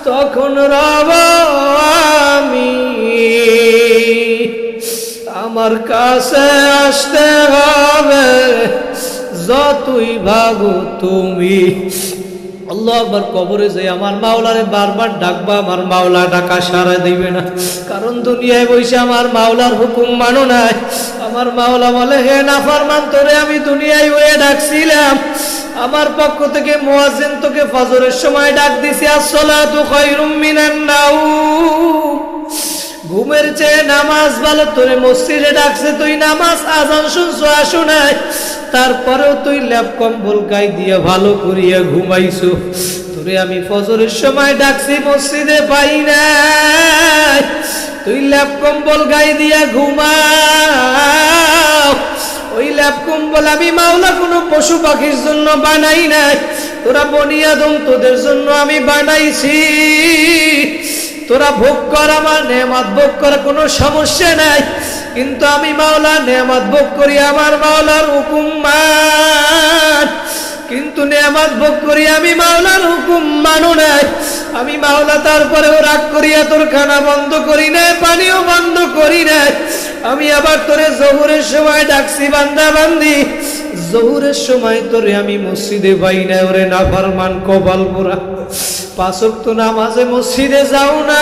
তখন রব আমি। আমার কাছে আসতে হবে যতই ভাগো তুমি। আল্লাহ আকবার। কবরে যাই আমার মাওলারে বারবার ডাকবা, আমার মাওলা ডাকা সাড়া দিবে না, কারণ দুনিয়ায় বসে আমার মাওলার হুকুম মানো নাই। আমার মাওলা বলে, হে নাফরমান, তোরে আমি দুনিয়ায় ওয়ে ডাকছিলাম, আমার পক্ষ থেকে মুয়াজ্জিন তোকে ফজরের সময় ডাক দিছি, আসসালাতু খায়রুম মিনান নাওম, ঘুমের চেয়ে নামাজ ভালো। তোরে মসজিদে ডাকছে, তুই নামাজ আজান শুনছো আসো নাই, তারপরেও তুই ল্যাপ কম্বল গায়ে দিয়ে ভালো করিয়া ঘুমাইছো। তোরে আমি ফজরের সময় ডাকছি, মসজিদে পাই নাই, তুই ল্যাপ কম্বল গায়ে দিয়া ঘুমাও। ওই ল্যাপ কম্বল আমি মাওলা কোনো পশু পাখির জন্য বানাই নাই, তোরা বনি আদম তোদের জন্য আমি বানাইছি। তোরা ভোগ কর, আমার নেয়ামত ভোগ করা কোনো সমস্যা নাই, কিন্তু আমি মাওলা নেয়ামত ভোগ করি আমার মাওলার হুকুম মান, কিন্তু নেয়ামত ভোগ করি আমি মাওলার হুকুম মানো নাই। আমি মাওলা তারপরেও রাগ করিয়া তোর খানা বন্ধ করি নাই, পানিও বন্ধ করি নাই। আমি আবার তোরে জোহরের সময় ডাকছি বান্দা বান্দি, জোহরের সময় তোরে আমি মসজিদে পাই না। ওরে নাফরমান কপাল পোড়া, 5 ওয়াক্ত নামাজে মসজিদে যাও না।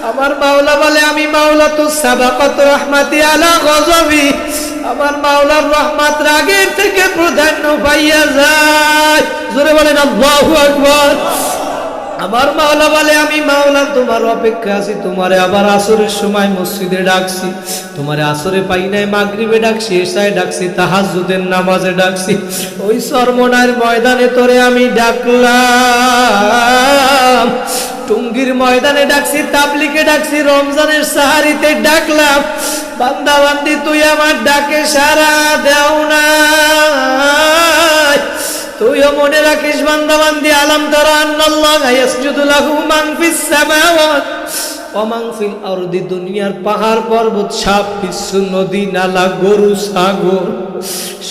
আমার মাওলা বলে, আমি মাওলা তো সাবাকাত রাহমাতি আলা গজবি, আমার মাওলার রহমত রাগের থেকে প্রাধান্য পাইয়া যায়। জোরে বলেন আল্লাহু আকবার। আমার মাওলা বলে, আমি মাওলা তোমার অপেক্ষা আছি, তোমারে আবার আসরের সময় মসজিদে ডাকছি, তোমারে আসরে পাই নাই, মাগরিবে ডাকছি, এশায় ডাকছি, তাহাজ্জুদের নামাজে ডাকছি, ওই চরমনার ময়দানে তোরে আমি ডাকলাম, টুঙ্গির ময়দানে ডাকছি, তাবলিগে ডাকছি, রমজানের সাহারিতে ডাকলাম। বান্দা বান্দি তুই আমার ডাকে সারা দেও না। তুইও মনে রাখিস বান্দা বান্দি, আলাম তারা আন্নাল্লাহা ইয়াসজুদু লাহু মান ফিস সামাওয়াত ওয়া মান ফিল আরদি, দুনিয়ার পাহাড় পর্বত, সাপ বিচ্ছু, নদী নালা, গরু ছাগল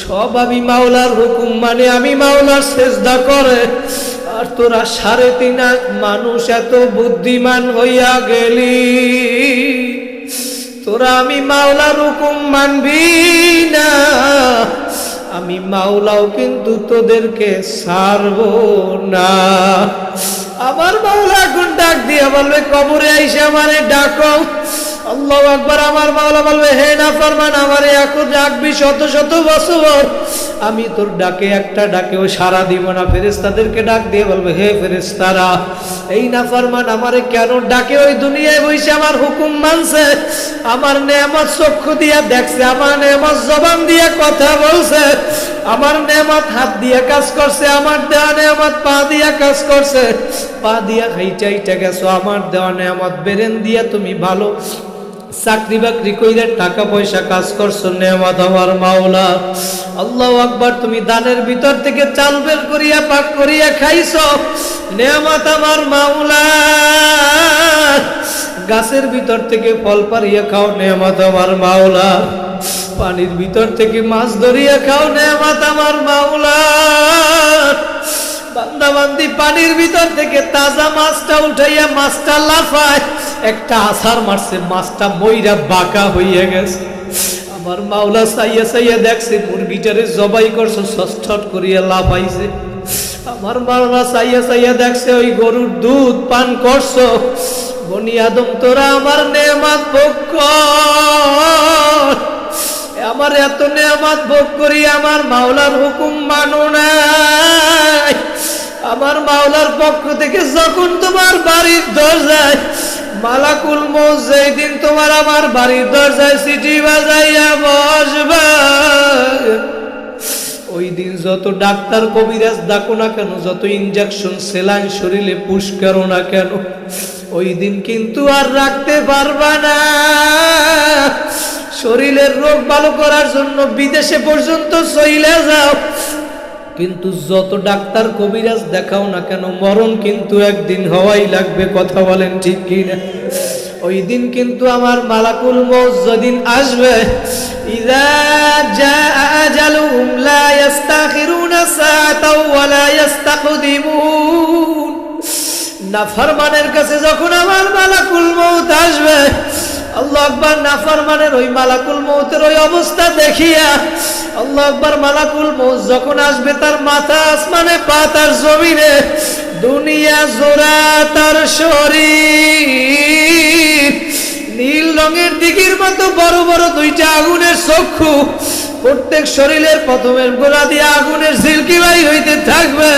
সব আমি মাওলার হুকুম মানে আমি মাওলার সিজদা করে। আর তোরা 3.5 মানুষ এত বুদ্ধিমান হইয়া গেলি, তোরা আমি মাওলার হুকুম মানবি না, আমি মাওলাও কিন্তু তোদেরকে ছাড়বো না। আমার মাওলা এখন ডাক দিয়ে বলবে, কবরে আইসে আমারে ডাকো। আল্লাহু আকবার। আমার মাওলা বলবে, হে নাফরমান, আমারে এখন ডাকবি 100 বছর, আমি তোর ডাকে একটা ডাকেও সাড়া দিব না। ফেরেশতাদেরকে ডাক দিয়ে বলবে, হে ফেরেশতারা, এই নাফরমান আমারে কেন ডাকে? ওই দুনিয়ায় বসে আমার হুকুম মানছে, আমার নেয়ামত চক্ষু দিয়া দেখছে, আমার নেয়ামত জবান দিয়া কথা বলছে, আমার নেয়ামত হাত দিয়া কাজ করছে, আমার দেওয়া নেয়ামত পা দিয়া কাজ করছে, পা দিয়া হাইটা গেছো, আমার দেওয়া নেয়ামত বেরেন দিয়া তুমি ভালো চাকরি বাকরি কইরে টাকা পয়সা কাজ করছো, নেয়ামত আমার মাওলা। আল্লাহু আকবার। তুমি দানের ভিতর থেকে চাল বের করিয়া পাক করিয়া খাইছো, নেয়ামত আমার মাওলা। গাছের ভিতর থেকে ফল পারিয়া খাও, নেয়ামত আমার মাওলা। পানির ভিতর থেকে মাছ ধরিয়া খাও, নেয়ামত আমার মাওলা। বান্দা বান্দি পানির ভিতর থেকে তাজা মাছটা উঠাইয়া মাছটা লাফায়, একটা আছাড় মারছে, মাছটা মইরা বাঁকা হইয়া গেছে। আমার মাওলা চাইয়া চাইয়া দেখছে, মুরগিটারে জবাই করছো, ছটছট করিয়া লাফাইছে। আমার মাওলা চাইয়া চাইয়া দেখছে, ওই গরুর দুধ পান করছো। বনি আদম, তোরা আমার নেয়ামত ভোগ কর। আমার এত নেয়ামত ভোগ করি, আমার মাওলার হুকুম মানো নাই। আমার মাওলার পক্ষ থেকে যখন তোমার বাড়ির দরজায় মালাকুল মউত যেই দিন তোমার আমার বাড়ির দরজায় চিঠি বাজাইয়া বসবে, ওই দিন যত ডাক্তার কবিরাজ ডাকো না কেন, যত ইনজেকশন সেলাইন শরীরে পুশ করো না কেন, ওই দিন কিন্তু আর রাখতে পারবা না। শরীরের রোগ ভালো করার জন্য বিদেশে পর্যন্ত চইলে যাও, কিন্তু যত ডাক্তার কবিরাজ দেখাও না কেন, মরণ কিন্তু একদিন হওয়াই লাগবে। কথা বলেন ঠিক কি না? ওই দিন কিন্তু আমার মালাকুল মউত যেদিন আসবে, ইযা জাআ আজালুহুম লা ইস্তাখিরুনা সাআতাও ওয়া লা ইস্তাকদিমুন। নাফরমানের কাছে যখন আমার মালাকুল মউত আসবে, আল্লাহু আকবার, নাফরমানের ওই মালাকুল মউতের ওই অবস্থা দেখিয়া, আল্লাহু আকবার, মালাকুল মউত যখন আসবে, তার মাথা আসমানে, পা তার জমিনে, দুনিয়া জোড়া তার শরীর, নীল রঙের দিঘির মতো বড় বড় 2টা আগুনের চক্ষু, প্রত্যেক শরীরের প্রথমের গোড়া দিয়ে আগুনের ঝিলকি বাইর হইতে থাকবে।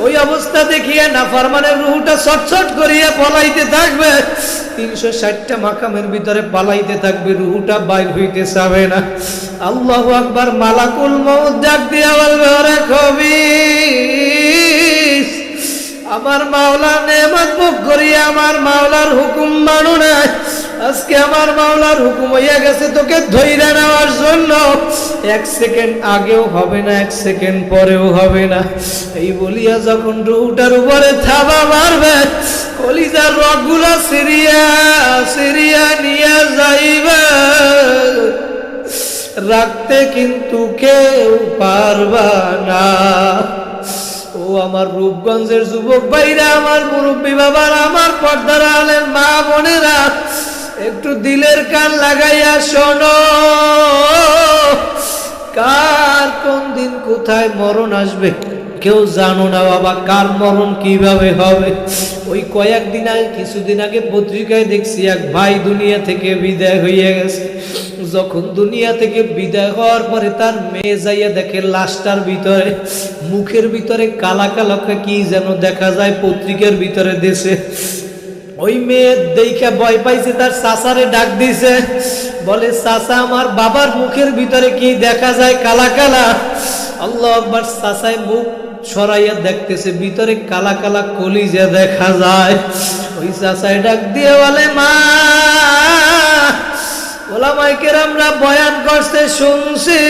ওই অবস্থা দেখিয়ে নাফরমানের রূহটা ছটছট করিয়া পলাইতে থাকবে। 360টা মাকামের ভিতরে পালাইতে থাকবে, রূহটা বাইর হইতে চাবে না। আল্লাহু আকবার। মালাকুল মউত ডাক দিয়া বলবে, ওরে খবিস, আমার মাওলার নেয়ামত ভোগ করিয়া আমার মাওলার হুকুম মানো না। আজকে আমার মাওলার হুকুম হইয়া গেছে তোকে ধইরা নেওয়ার জন্য। 1 সেকেন্ড আগেও হবে না, 1 সেকেন্ড পরেও হবে না। এই বলিয়া যখন রূহটার উপরে থাবা মারবে, কলিজার রগগুলা সিরিয়া সিরিয়া নিয়ে যাইবে, রাখতে কিন্তু কেউ পারবা না। ও আমার রূপগঞ্জের যুবক ভাইরা, আমার মুরব্বী বাবারা, আমার পর্দার আলের মা বোনেরা, একটু দিলের কান লাগাইয়া শোনো। কার কোন দিন কোথায় মরণ আসবে কেউ জানো না বাবা। কার মরণ কিভাবে হবে? ওই কয়েকদিন আগে, কিছুদিন আগে পত্রিকায় দেখছি এক ভাই দুনিয়া থেকে বিদায় হইয়া গেছে। যখন দুনিয়া থেকে বিদায় হওয়ার পরে তার মেয়ে যাইয়া দেখে লাশটার ভিতরে, মুখের ভিতরে কালা কালা কি যেন দেখা যায় পত্রিকার ভিতরে দেশে। ওই মেয়ে দেখে ভয় পাইছে, তার চাচারে ডাক দিছে, বলে চাচা আমার বাবার মুখের ভিতরে কি দেখা যায় কালা কালা। আল্লাহু আকবার। চাচায় মুখ সরাইয়া দেখতেছে, ভিতরে কালা কালা কলিজা দেখা যায়। ওই চাচায় ডাক দিয়ে বলে, মা, ওলামায়ে কেরামরা বয়ান করতে শুনছি,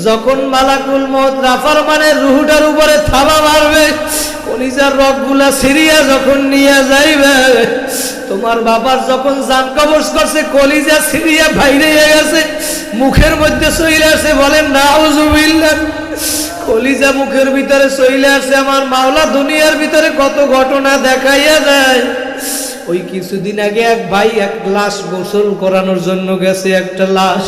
যখন মালাকুল মউত নাফরমানের রূহটার উপরে থাবা মারবে, কলিজার রগগুলা সিরিয়া যখন নিয়ে যাইবে, তোমার বাবার যখন জান কবজ করছে কলিজা সিরিয়া বাইরে গেছে, মুখের মধ্যে চলে আসে, বলেন নাউজুবিল্লাহ। কলিজা মুখের ভিতরে চলে আসে। আমার মাওলা দুনিয়ার ভিতরে কত ঘটনা দেখাইয়া দেয়। ওই কিছুদিন আগে এক ভাই এক লাশ গোসল করানোর জন্য গেছে, একটা লাশ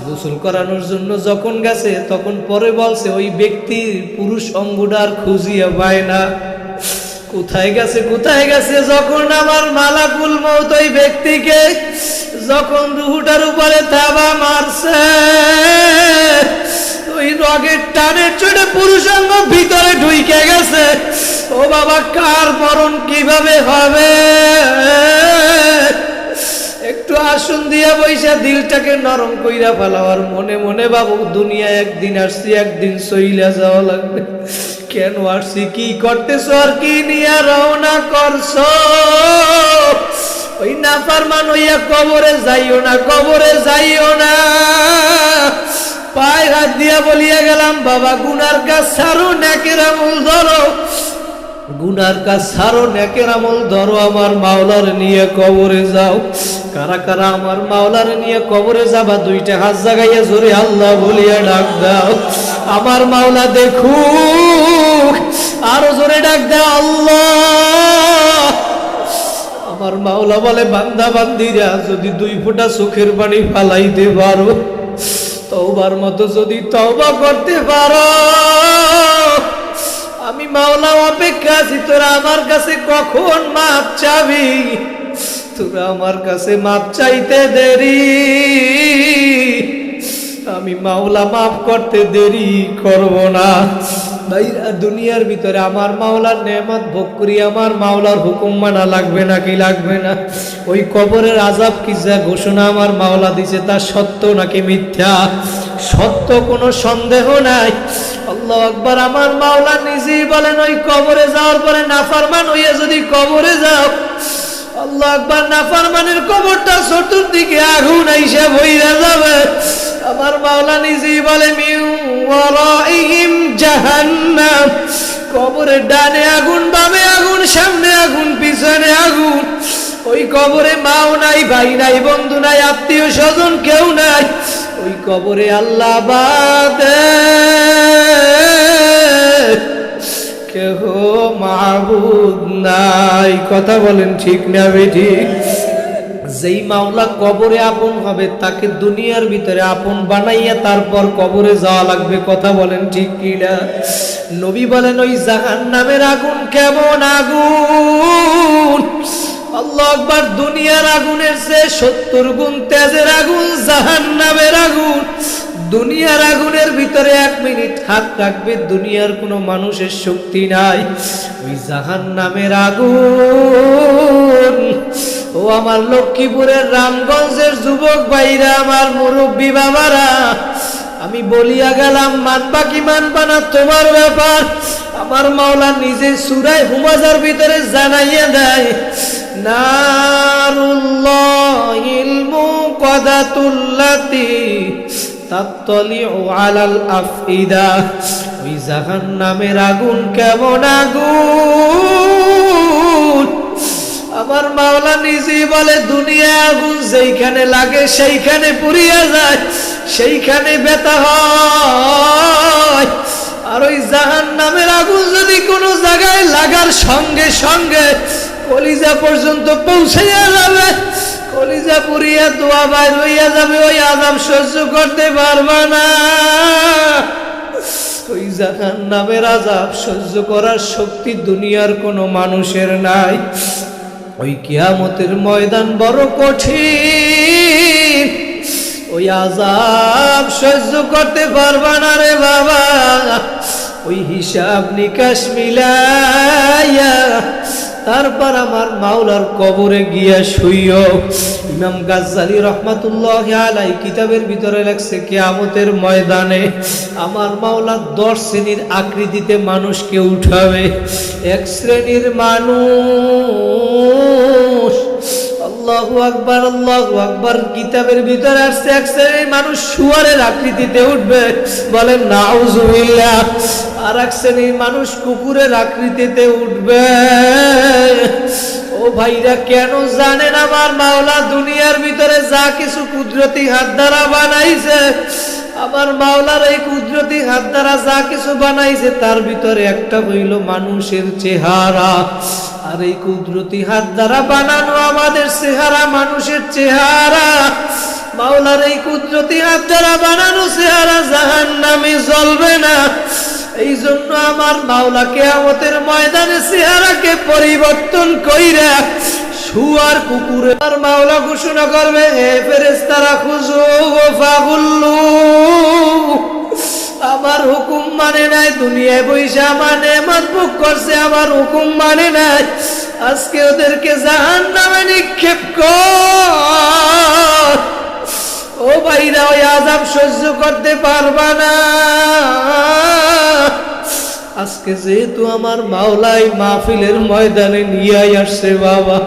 গোসল করানোর জন্য যখন গেছে, তখন পরে বলছে ওই ব্যক্তির পুরুষ অঙ্গটার খুঁজিয়া পায় না, কোথায় গেছে কোথায় গেছে। যখন আমার মালাকুল মউত ওই ব্যক্তিকে যখন রূহটার উপরে থাবা মারছে, ওই রগের টানের চড়ে পুরুষ অঙ্গ ভিতরে ঢুকে গেছে। ও বাবা, কার মরণ কিভাবে হবে? একটু আসুন দিয়া বৈশা দিলটাকে নরম কইরা ফেলাওয়ার, মনে মনে বাবু দুনিয়া একদিন আসছি, একদিন চইলা যাওয়া লাগবে। কেন আসছি, কি করতেছো, আর কি নিয়ে রওনা করছো? ওই নাফরমান হইয়া কবরে যাইও না, কবরে যাইও না। পায়ে হাত দিয়া বলিয়া গেলাম, বাবা গুনার কাজ ছাড়ো, নেকের আমল ধরো, গুনার কাজ ছাড়ো, নেকের আমল ধরো, আমার মাওলার নিয়ে কবরে যাও। কারা কারা আমার মাওলার নিয়ে কবরে যাবা, দুইটা হাত জাগাইয়া জোরে আল্লাহ বলিয়া ডাক দাও। আমার মাওলা দেখুক, আরো জোরে ডাক দাও আল্লাহ। আমার মাওলা বলে, বান্দা বান্দিরা যদি 2 ফোঁটা চোখের পানি ফালাইতে পারো, তওবার মতো যদি তওবা করতে পারো, আমি মাওলা অপেক্ষা আছি, তোরা আমার কাছে কখন মাপ চাবি। তোরা আমার কাছে মাপ চাইতে দেরি, আমি মাওলা মাফ করতে দেরি করব না। ভাইরা, দুনিয়ার ভিতরে আমার মাওলার নেয়ামত ভোগ করি, আমার মাওলার হুকুম মানা লাগবে নাকি লাগবে না? ওই কবরের আযাব কি যা ঘোষণা আমার মাওলা দিছে, তা সত্য নাকি মিথ্যা? সত্য, কোনো সন্দেহ নাই। আল্লাহু আকবার। আমার মাওলা নিজেই বলেন, ওই কবরে যাওয়ার পরে নাফরমান হইয়া যদি কবরে যাও, আল্লাহু আকবার, নাফরমানের কবরটা চতুর্দিকে আগুন আইসা বইরা যাবে। আমার মাওলা নিজেই বলে, মিন ওয়ারাইহিম জাহান্নাম, কবরের ডানে আগুন, বামে আগুন, সামনে আগুন, পিছনে আগুন। ওই কবরে মাও নাই, ভাই নাই, বন্ধু নাই, আত্মীয় স্বজন কেউ নাই। ওই কবরে আল্লাহ বাদে কেহ মাবুদ নাই। কথা বলেন ঠিক না বেঠিক? যেই মাওলা কবরে আপন হবে, তাকে দুনিয়ার ভিতরে আপন বানাইয়া তারপর কবরে যাওয়া লাগবে। কথা বলেন ঠিক কিনা? নবী বলেন, ওই জাহান্নামের আগুন কেমন আগুন, আল্লাহু আকবার। দুনিয়ার আগুনের চেয়ে 70 গুণ তেজের আগুন জাহান্নামের আগুন। দুনিয়ার আগুনের ভিতরে 1 মিনিট হাত রাখবে দুনিয়ার কোনো মানুষের শক্তি নাই। ওই জাহান্নামের আগুন। ও আমার লক্ষ্মীপুরের রামগঞ্জের যুবক ভাইরা, আমার মুরব্বী বাবারা, আমি বলিয়া গেলাম, মানবা কি মানবা না তোমার ব্যাপার। আমার মাওলা নিজে সূরা হুমাযার ভিতরে জানাইয়া দেয়, নারুল্লাহিল মুকাদাতুল্লাতী তাত্তালিউ আলাল আফইদা। ওই জাহান্নামের আগুন কেমন আগুন, আমার মাওলা নিজেই বলে, দুনিয়া আগুন যেইখানে লাগে সেইখানে পুড়িয়া যায়, সেইখানে ব্যথা হয়। আর ওই জাহান্নামের আগুন যদি কোনো জায়গায় লাগার সঙ্গে সঙ্গে কলিজা পর্যন্ত পৌঁছাইয়া যাবে, কলিজা পুড়িয়া দোয়া বাইর হইয়া যাবে, ওই আযাব সহ্য করতে পারবা না। ওই জাহান্নামের আযাব সহ্য করার শক্তি দুনিয়ার কোনো মানুষের নাই। ওই কিয়ামতের ময়দান বড় কঠিন, ওই আযাব সহ্য করতে পারবা না রে বাবা। ওই হিসাব নিকাশ মিলাইয়া তারপর আমার মাওলার কবরে গিয়া শুইও। ইমাম গাজ্জালী রহমাতুল্লাহি আলাইহি কিতাবের ভিতরে লেখছে, কিয়ামতের ময়দানে আমার মাওলা 10 শ্রেণীর আকৃতিতে মানুষকে উঠাবে। 1 শ্রেণীর মানুষ, আল্লাহু আকবার আল্লাহু আকবার, কিতাবের ভিতরে আসছে 1 শ্রেণীর মানুষ শুয়ারের আকৃতিতে উঠবে, বলেন নাউজুবিল্লাহ। আর 1 শ্রেণীর মানুষ কুকুরের আকৃতিতে উঠবে। ও ভাইরা, কেন জানেন আমার মাওলা দুনিয়ার ভিতরে যা কিছু কুদরতি হাত দ্বারা বানাইছে, আমার মাওলার এই কুদরতি হাত দ্বারা যা কিছু বানাইছে তার ভিতরে একটা হইল মানুষের চেহারা। আর এই কুদরতি হাত দ্বারা বানানো আমাদের চেহারা মানুষের চেহারা। মাওলার এই কুদরতি হাত দ্বারা বানানো চেহারা জাহান্নামে জ্বলবে না। এই জন্য আমার মাওলা কিয়ামতের ময়দানে চেহারাকে পরিবর্তন কইরা শুয়ার কুকুরের আমার মাওলা ঘোষণা করবে, হে ফেরেশতারা খুযু ফাগুল্লু। আমার হুকুম মানে নাই, দুনিয়ায় বইসা আমার নেয়ামত ভোগ করছে, আমার হুকুম মানে নাই, আজকে ওদেরকে জাহান্নামে নিক্ষেপ কর। ও ভাইরা, ওই আযাব সহ্য করতে পারবা না। আজকে যেহেতু আমার মাওলাই মাহফিলের ময়দানে নিয়ে আসছে বাবা,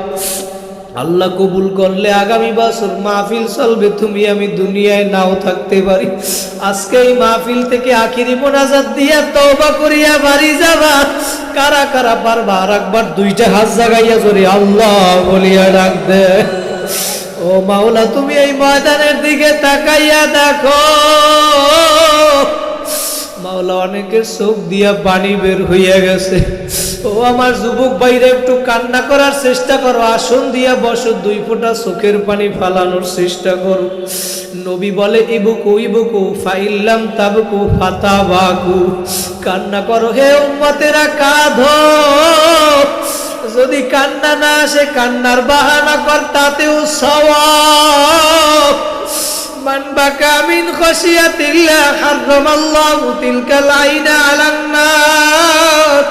আল্লাহ কবুল করলে আগামী বছর মাহফিল চলবে, তুমি আমি দুনিয়ায় নাও থাকতে পারি। আজকে এই মাহফিল থেকে আখিরি মোনাজাত দিয়া তওবা করিয়া বাড়ি যাবা। কারা কারা পারবা আর একবার 2টা হাত জাগাইয়া জোরে আল্লাহ বলিয়া ডাক দে। ও মাওলা, তুমি এই ময়দানের দিকে তাকাইয়া দেখো। মাওলা, অনেকের চোখ দিয়া পানি বের হইয়া গেছে। ও আমার যুবক ভাইরা, একটু কান্না করার চেষ্টা করো, আসন দিয়া বসো, 2 ফোঁটা চোখের পানি ফালানোর চেষ্টা করো। নবী বলে, ইবুকু ইবুকু ফাইল্লাম তাবকু ফাতাবাকু। কান্না করো হে উম্মতেরা, কাঁদো। যদি কান্না না আসে, কান্নার বাহানা কর, তাতেও সওয়াব। মান বাকা মিন খাশিয়াতিল্লাহ হারামাল্লাহু তিলকাল আইনা আলান নার।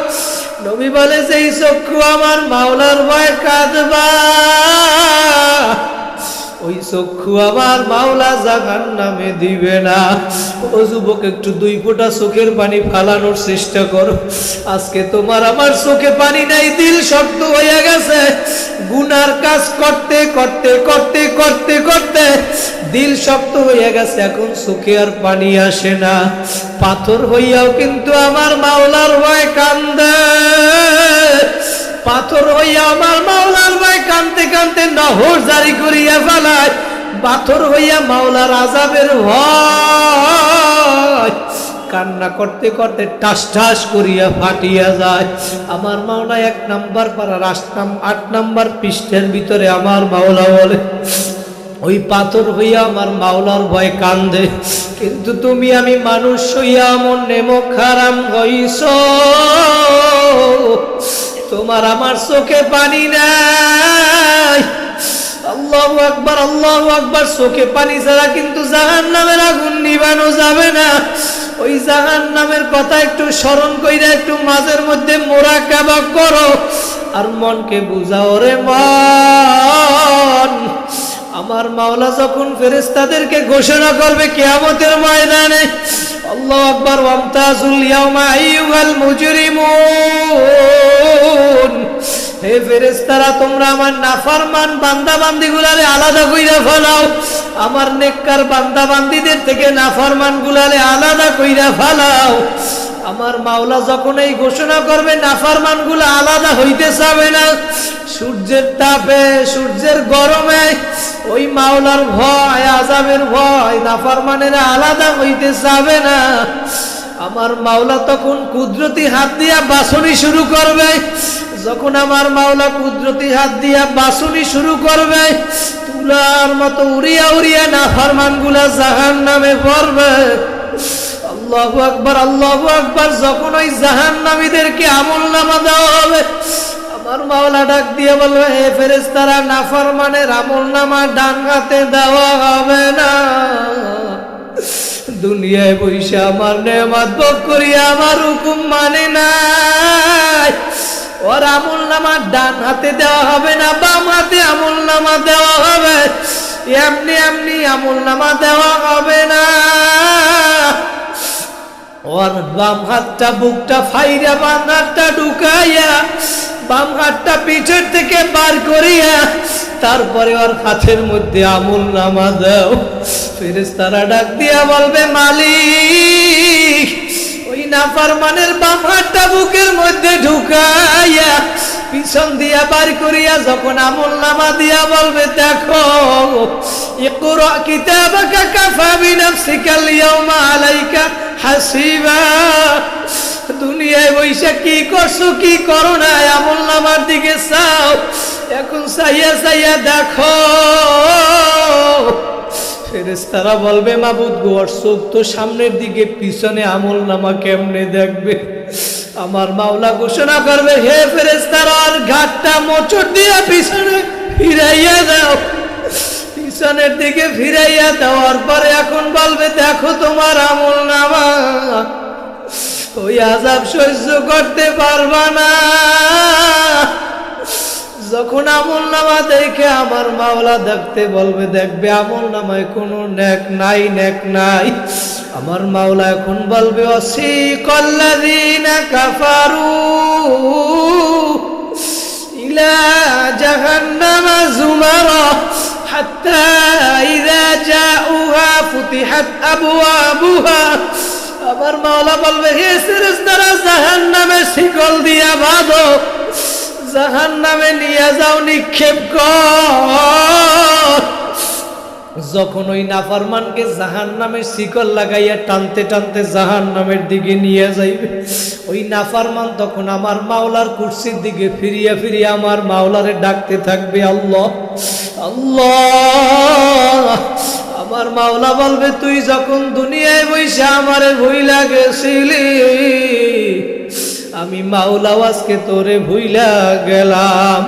নবী বলে, যেই চক্ষু আমার মাওলার ভয়ে কাঁদবা, ওই চক্ষু আমার মাওলা জাহান্নামে দিবে না। ও যুবক, একটু 2 ফোঁটা চোখের পানি ফালানোর চেষ্টা করো। আজকে তোমার আমার চোখে পানি নাই, দিল শক্ত হয়ে গেছে। গুনার কাজ করতে করতে করতে করতে করতে দিল শক্ত হয়ে গেছে, এখন চোখে আর পানি আসে না। পাথর হইয়াও কিন্তু আমার মাওলার ভয় কান্দে। পাথর হইয়া আমার মাওলার ভয় কানতে কানতে নহর জারি করিয়া ফেলায়। পাথর হইয়া মাওলার আযাবের ভয় কান্না করতে করতে টাস টাস করিয়া ফাটিয়া যায়। আমার মাওলা 1 নাম্বার পাড়ার 8 নাম্বার পৃষ্ঠার ভিতরে আমার মাওলা বলে, ওই পাথর হইয়া আমার মাওলার ভয় কান্দে। কিন্তু তুমি আমি মানুষ হইয়া মন নেমো খারাম হইছ, তোমার আমার চোখে পানি নাই। আল্লাহু আকবার, আল্লাহু আকবার। চোখে পানি ছাড়া কিন্তু জাহান্নামের আগুন নিভানো যাবে না। ওই জাহান্নামের কথা একটু স্মরণ কইরা একটু মাঝের মধ্যে মুরাকাবা করো আর মনকে বুঝাও রে মন। আমার মাওলা যখন ফেরেশতাদেরকে ঘোষণা করবে কিয়ামতের ময়দানে, আল্লাহু আকবার, ওয়ামতাজুল ইয়াওমা আইয়ুহাল মুজরিমুন, হে ফেরেশতারা তোমরা আমার নাফরমান বান্দা বান্দীগুলারে আলাদা কইরা ফেলাও। আমার নেককার বান্দা বান্দীদের থেকে নাফরমান গুলারে আলাদা কইরা ফেলাও। আমার মাওলা যখন এই ঘোষণা করবে নাফরমান গুলা আলাদা হইতে চাবে না। সূর্যের তাপে, সূর্যের গরমে ওই মাওলার ভয়, আযাবের ভয়, নাফরমানেরা আলাদা হইতে চাবে না। আমার মাওলা তখন কুদরতি হাত দিয়া বাছনি শুরু করবে। যখন আমার মাওলা কুদরতি হাত দিয়া বাছনি শুরু করবে, তুলার মতো উড়িয়া উড়িয়া নাফরমান গুলা জাহান্নামে পড়বে। আল্লাহু আকবার, আল্লাহু আকবার। যখন ওই জাহান্নামীদেরকে আমলনামা দেওয়া হবে, আমার মাওলা ডাক দিয়ে বলবে, হে ফেরেশতারা নাফরমানের আমলনামা ডান হাতে দেওয়া হবে না। দুনিয়ায় বসে আমার নেয়ামত ভোগ করিয়া আমার হুকুম মানে নাই, ওর আমলনামা ডান হাতে দেওয়া হবে না, বাম হাতে আমলনামা দেওয়া হবে। এমনি এমনি আমলনামা দেওয়া হবে না। ওর বাম হাতটা বুকটা ফাইরা বাম হাতটা ঢুকাইয়া বাম হাতটা পিঠের থেকে বার করিয়া তারপরে ওর হাতের মধ্যে আমলনামা দাও। ফেরেশতারা ডাক দিয়া বলবে, মালিক, ওই নাফরমানের বাম হাতটা বুকের মধ্যে ঢুকাইয়া পিছন দিয়া বার করিয়া যখন আমলনামা দিয়া বলবে, দেখো, ইকরা কিতাবাকা কাফা বিনাফসিকাল ইয়াওমা আলাইকা হাসিবা। দুনিয়ায় বইসা কি করছো কি করো না আমলনামার দিকে চাও, এখন চাইয়া চাইয়া দেখো। ফেরেশতারা বলবে, মাবুদ গো, ওর চোখ তো সামনের দিকে, পিছনে আমলনামা কেমনে দেখবে? আমার মাওলা ঘোষণা করবে, হে ফেরেশতারা আর ঘাটটা মোচড় দিয়া পিছনে ফিরাইয়া দাও। পিছনের দিকে ফিরাইয়া দেওয়ার পরে এখন বলবে, দেখো তোমার আমলনামা। ওই আযাব সহ্য করতে পারবা না। যখন আমলনামা দেখে আমার মাওলা দেখতে বলবে, দেখবে আমলনামায় কোনো নেক নাই, নেক নাই। আমার মাওলা এখন বলবে, ওয়াসিকাল্লাযীনা কাফারু ইলা জাহান্নামা যুমারা হাত্তা ইযা জাউহা ফুতিহাত আবওয়াবুহা। আমার মাওলা বলবে, হে ফেরেশতারা জাহান্নামে শিকল দিয়া বাঁধো, জাহান্নামে নিয়ে যাও, নিক্ষেপ কর। যখন ওই নাফরমানকে জাহান্নামের শিকল লাগাইয়া টানতে টানতে জাহান্নামের দিকে নিয়ে যাইবে, ওই নাফরমান তখন আমার মাওলার কুরসির দিকে ফিরিয়া ফিরিয়া আমার মাওলারে ডাকতে থাকবে, আল্লাহ, আল্লাহ। আমার মাওলা বলবে, তুই যখন দুনিয়ায় বইসা আমারে ভুইলা গেছিলি, আমি মাওলা আজকে তোরে ভুইলা গেলাম।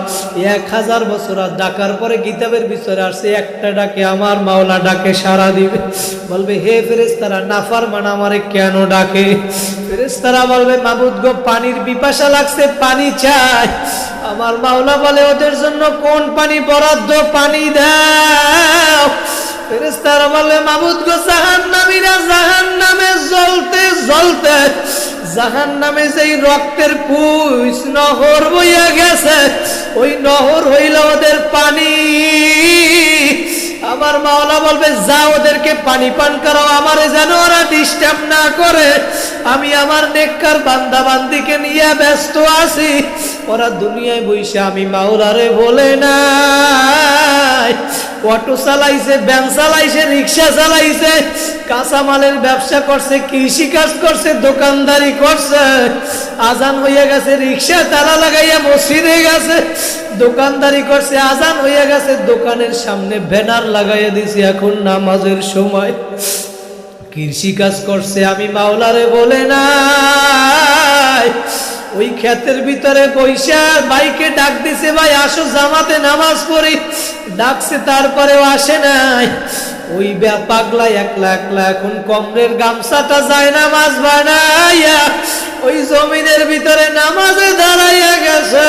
1000 বছর ডাকার পরে কিতাবের ভিতরে আসছে, একটা ডাকে আমার মাওলা ডাকে সাড়া দিবে। বলবে, হে ফেরেশতারা নাফরমান আমারে কেন ডাকে? ফেরেশতারা বলবে, মাবুদ গো, পানির পিপাসা লাগছে, পানি চাই। আমার মাওলা বলে, ওদের জন্য কোন পানি বরাদ্দ, পানি দাও। ফেরেশতারা বলে, মাবুদ গো, জাহান্নামীরা জাহান্নামে জ্বলতে জ্বলতে জাহান্নামে যেই রক্তের পুষ নহর বইয়া গেছে, ওই নহর হইল ওদের পানি। আমার মাওলা বলবে, যা ওদেরকে পানি পান করাও, আমারে যেন ওরা ডিস্টার্ব না করে। আমি আমার নেককার বান্দা বান্দিকে নিয়ে ব্যস্ত আছি। ওরা দুনিয়ায় বইসে আমি মাওলারে বলে নাই। অটো চালাইছে, ভ্যান চালাইছে, রিক্সা চালাইছে, কাঁচামালের ব্যবসা করছে, কৃষি কাজ করছে, দোকানদারি করছে। আজান হইয়া গেছে, রিক্সা তালা লাগাইয়া মসজিদে গেছে, দোকানদারি করছে। আজান হইয়া গেছে, দোকানের সামনে ব্যানার লাগাইয়া দিছি, এখন নামাজের সময়। কৃষি কাজ করছে, আমি মাওলারে বলে নাই। ওই ক্ষেতের ভিতরে বৈশা ভাইকে ডাক দিছে, ভাই আসো জামাতে নামাজ পড়ি। ডাকছে, তারপরেও আসে নাই। ওই পাগলা একলা একলা এখন কমরের গামছাটা যায় নামাজ বানাইয়া ওই জমিনের ভিতরে নামাজে দাঁড়াইয়া গেছে।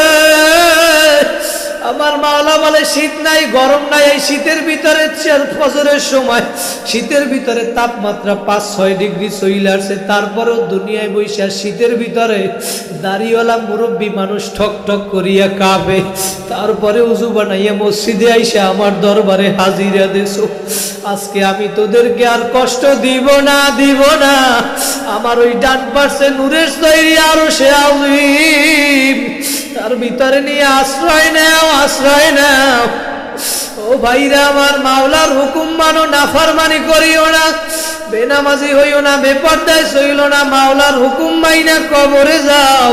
আমার মাওলা বলে শীত নাই গরম নাই, এই শীতের ভিতরে ফজরের সময় শীতের ভিতরে তাপমাত্রা 5-6 ডিগ্রি চলে আসছে, তারপরেও দুনিয়ায় বৈশা শীতের ভিতরে দাড়িওয়ালা মুরব্বী মানুষ ঠক ঠক করিয়া কাঁপে, তারপরে উজু বানাইয়া মসজিদে আইসা আমার দরবারে হাজিরা দেছো। আজকে আমি তোদেরকে আর কষ্ট দিব না, দিব না। আমার ওই ডান পাশে নূরের তৈরি আরো সে আযীম, তার ভিতরে নিয়ে আশ্রয় নাও, আশ্রয় নাও। ও ভাইরা আমার, মাওলার হুকুম মানো, নাফরমানি করিও না, বেনামাজি হইও না, বেপরদায় চইলো না, মাওলার হুকুম মাইনা কবরে যাও।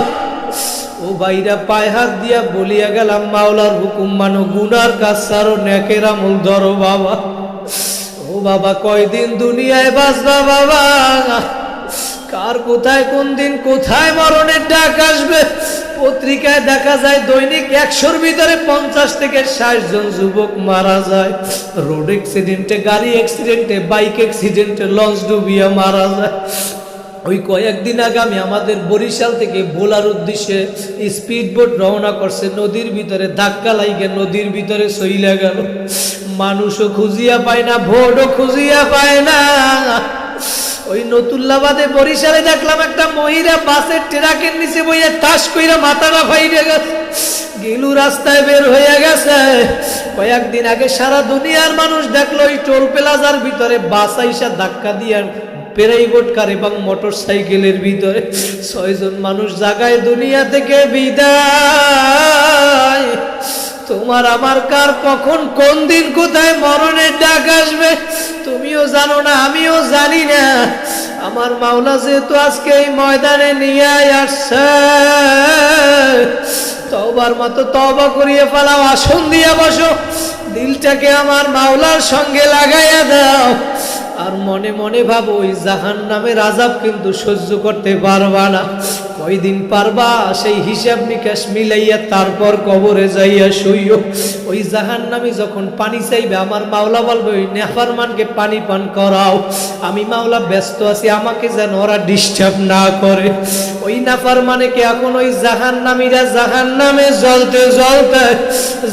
ও ভাইরা পায়ে হাত দিয়া বলিয়া গেলাম, মাওলার হুকুম মানো, গুনার কাজ ছাড়ো, নেকের আমল ধরো বাবা। ও বাবা, কয়দিন দুনিয়ায় বাঁচবা বাবা, কার কোথায় কোন দিন কোথায় মরণের ডাক আসবে। পত্রিকায় দেখা যায় দৈনিক 100-র ভিতরে 50 থেকে 60 জন যুবক মারা যায় রোড অ্যাক্সিডেন্টে, গাড়ি অ্যাক্সিডেন্টে, বাইক অ্যাক্সিডেন্টে, লঞ্চ ডুবিয়ে মারা যায়। ওই কয়েকদিন আগে আমি আমাদের বরিশাল থেকে ভোলার উদ্দেশ্যে স্পিড বোট রওনা করছে, নদীর ভিতরে ধাক্কা লাগে নদীর ভিতরে চইলা গেল। মানুষও খুঁজিয়া পায় না, ভোটও খুঁজিয়া পায় না। ওই নতুল্লাবাদে বরিশালে দেখলাম একটা মহিলা বাসের ট্রাকের নিচে বইয়া তাস কইরা মাথাটা ফাইরে গেছে, গিলু রাস্তায় বের হয়ে গেছে। কয়েকদিন আগে সারা দুনিয়ার মানুষ দেখলো ওই টোল প্লাজার ভিতরে বাস আইসা ধাক্কা দিয়া প্রাইভেট কার এবং মোটর সাইকেলের ভিতরে 6 জন মানুষ জাগায় দুনিয়া থেকে বিদায়। তোমার আমার কার কখন কোন দিন কোথায় মরণের ডাক আসবে তুমিও জানো না, আমিও জানি না। আমার মাওলা যেহেতু আজকে এই ময়দানে নিয়ে আসছে, তওবার মতো তওবা করিয়ে ফেলাও, আসন দিয়া বসো, দিলটাকে আমার মাওলার সঙ্গে লাগাইয়া দাও। আর মনে মনে ভাবো ওই জাহান্নামের আযাব কিন্তু সহ্য করতে পারবা না। কয়দিন পারবা সেই হিসাব নিকাশ মিলাইয়া তারপর কবরে যাইয়া শুইও। ওই জাহান্নামী যখন পানি চাইবে আমার মাওলা বলবে ওই নাফরমানকে পানি পান করাও, আমি মাওলা ব্যস্ত আছি, আমাকে যেন ওরা ডিস্টার্ব না করে। ওই নাফরমানকে এখন ওই জাহান্নামীরা জাহান্নামে জ্বলতে জ্বলতে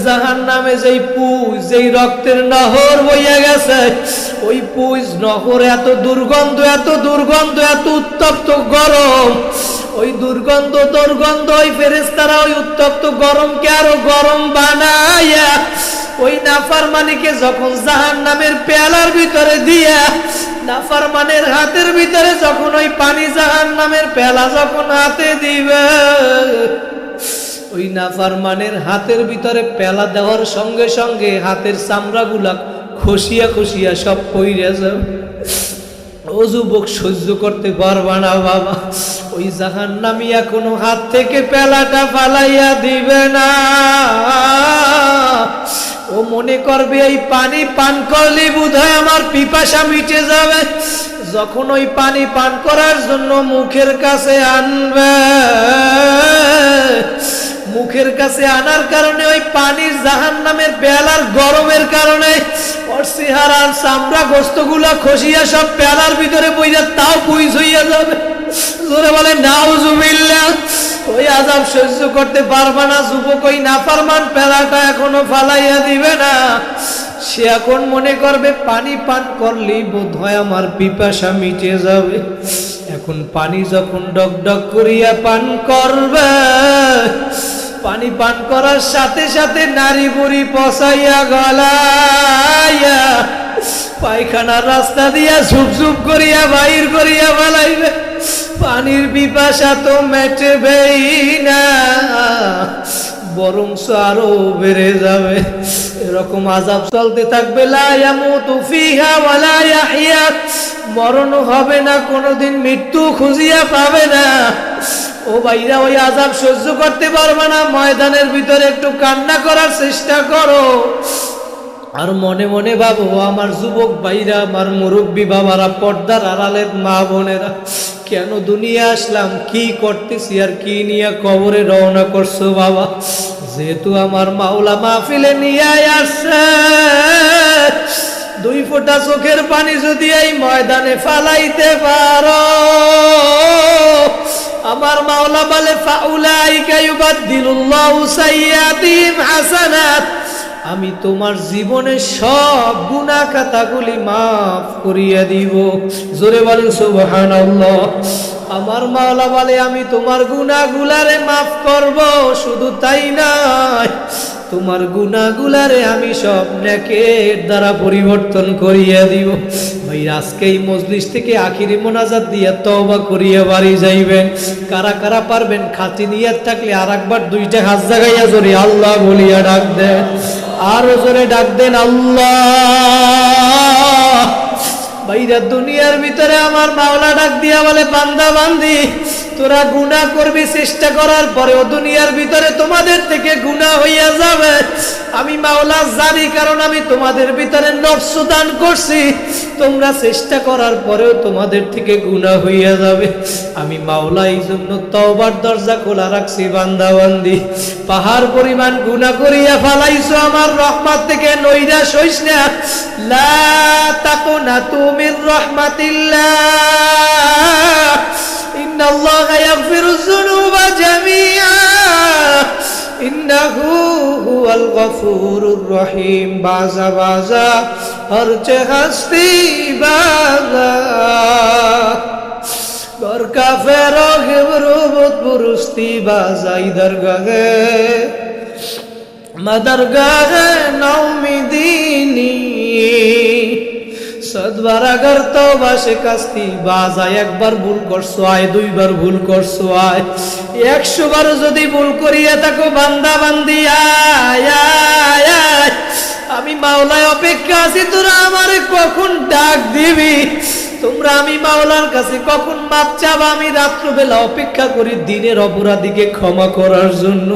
জাহান্নামে যেই পুজ, যেই রক্তের নহর বইয়া গেছে, ওই পুজ নহর এত দুর্গন্ধ, এত দুর্গন্ধ, এত উত্তপ্ত গরম, ওই দুর্গন্ধ ওই ফেরেশতারা ওই উত্তপ্ত গরমকে আরো গরম বানায়া ওই নাফরমানিকে যখন জাহান্নামের পেয়ালার ভিতরে দিয়া নাফরমানের হাতের ভিতরে যখন ওই পানি জাহান্নামের পেয়ালা যখন হাতে দিবে, ওই নাফরমানের হাতের ভিতরে পেয়ালা দেওয়ার সঙ্গে সঙ্গে হাতের চামড়াগুলা খসিয়া খসিয়া সব পইড়া যাবে। ও যুবক, সহ্য করতে পারবা না বাবা। ওই জাহান্নামী এখনো হাত থেকে পেলাটা ফালাইয়া দিবে না। ও মনে করবে এই পানি পান করলে বোধহয় আমার পিপাসা মিটে যাবে। যখন ওই পানি পান করার জন্য মুখের কাছে আনবে, মুখের কাছে আনার কারণে ওই পানির জাহান্নামের পেয়ালার গরমের কারণে ওর চেহারার চামড়া গোস্তগুলা খসিয়া সব পেয়ালার ভিতরে বইয়া তাও পুইজ হইয়া যাবে। জোরে বলে নাউজুবিল্লাহ। ওই আযাব সহ্য করতে পারবা না যুবক, ওই নাফরমান পেয়ালাটা এখনো ফালাইয়া দিবে না। সে এখন মনে করবে পানি পান করলেই বোধ হয় আমার পিপাসা মিটে যাবে। এখন পানি যখন ডক ডক করিয়া পান করবে, পানি পান করার সাথে সাথে নারী বুড়ি পচাইয়া গলাইয়া পায়খানার রাস্তা দিয়া ঝুপ ঝুপ করিয়া বাহির করিয়া ফেলাইবে। পানির পিপাসা তো মেটেবেই না, বরং আরো বেড়ে যাবে। এরকম আযাব চলতে থাকবে। লা ইয়ামুতু ফিহা ওয়ালা ইয়াহইয়া, মরণ হবে না কোনোদিন, মৃত্যু খুঁজিয়া পাবে না। ও ভাইরা, ওই আযাব সহ্য করতে পারবে না, ময়দানের ভিতরে একটু কান্না করার চেষ্টা করো। আর মনে মনে ভাবো আমার যুবক ভাইরা, আমার মুরব্বী বাবারা, পর্দার আড়ালের মা বোনেরা, কেন দুনিয়া আসলাম, কি করতেছি আর কি নিয়ে কবরে রওনা করছো বাবা? যেহেতু আমার মাওলা মাহফিলে নিয়ে আসছে, 2 ফোঁটা চোখের পানি যদি এই ময়দানে ফালাইতে পারো, আমার মাওলা বলে ফাউলাইকা ইউবাদদিলুল্লাহু সাইয়্যাতিহিম হাসানাত, আমি তোমার জীবনের সব গুনাহ খাতাগুলি মাফ করিয়ে দিব। জোরে বলেন সুবহানাল্লাহ। আমার মাওলা বলে আমি তোমার গুনাহগুলারে মাফ করব, শুধু তাই নয়, তোমার গুনাহগুলারে আমি সব নেকের দ্বারা পরিবর্তন করিয়ে দিব। ভাই আজকে এই মজলিস থেকে আখিরি মোনাজাত দিয়ে তওবা করিয়ে বাড়ি যাইবেন। কারা কারা পারবেন খাঁটি নিয়ত থাকলে আর একবার 2টা হাত জাগাইয়া জোরে আল্লাহ বলিয়া ডাক দেন, আরো জোরে ডাক দেন আল্লাহ। ভাইরা দুনিয়ার ভিতরে আমার মাওলা ডাক দিয়া বলে বান্দা বান্দি, তোরা গুনাহ করবি, চেষ্টা করার পরেও দুনিয়ার ভিতরে তোমাদের থেকে গুনাহ হইয়া যাবে। আমি মাওলা জানি, কারণ আমি তোমাদের ভিতরে নফস দান করছি। তোমরা চেষ্টা করার পরেও তোমাদের থেকে গুনাহ হইয়া যাবে। আমি মাওলা এই জন্য তওবার দরজা খোলা রাখছি। বান্দা বান্দি পাহাড় পরিমাণ গুনাহ করিয়া ফালাইছো, আমার রহমত থেকে নৈরাশ হইস না। লা তাকুনাতু মির রাহমাতিল্লাহ, ইন্নাল্লাহা ইয়াগফিরুয যুনুবা জামিআ, ইন্নাহু হুয়াল গফুরুর রহিম। বাজা বাজা হর চে হস্তি বাজা, গর কাফেরো গিবরুবত পুরুস্তি বাজা, ইধর গাহে মদর গাহে নৌমিদিনী, সদবার আগর তওবা শিকাস্তি বাজা। একবার ভুল করছো আয়, 2বার ভুল করছো আয়, 100 বার যদি ভুল করিয়া থাকো বান্দা বান্দি আয় আয় আয়, আমি মাওলায় অপেক্ষা আছি, তোরা আমারে কখন ডাক দিবি। তোমরা আমি মাওলার কাছে কখন মাপ চাবা। আমি রাত্রবেলা অপেক্ষা করি দিনের অপরাধীকে ক্ষমা করার জন্য,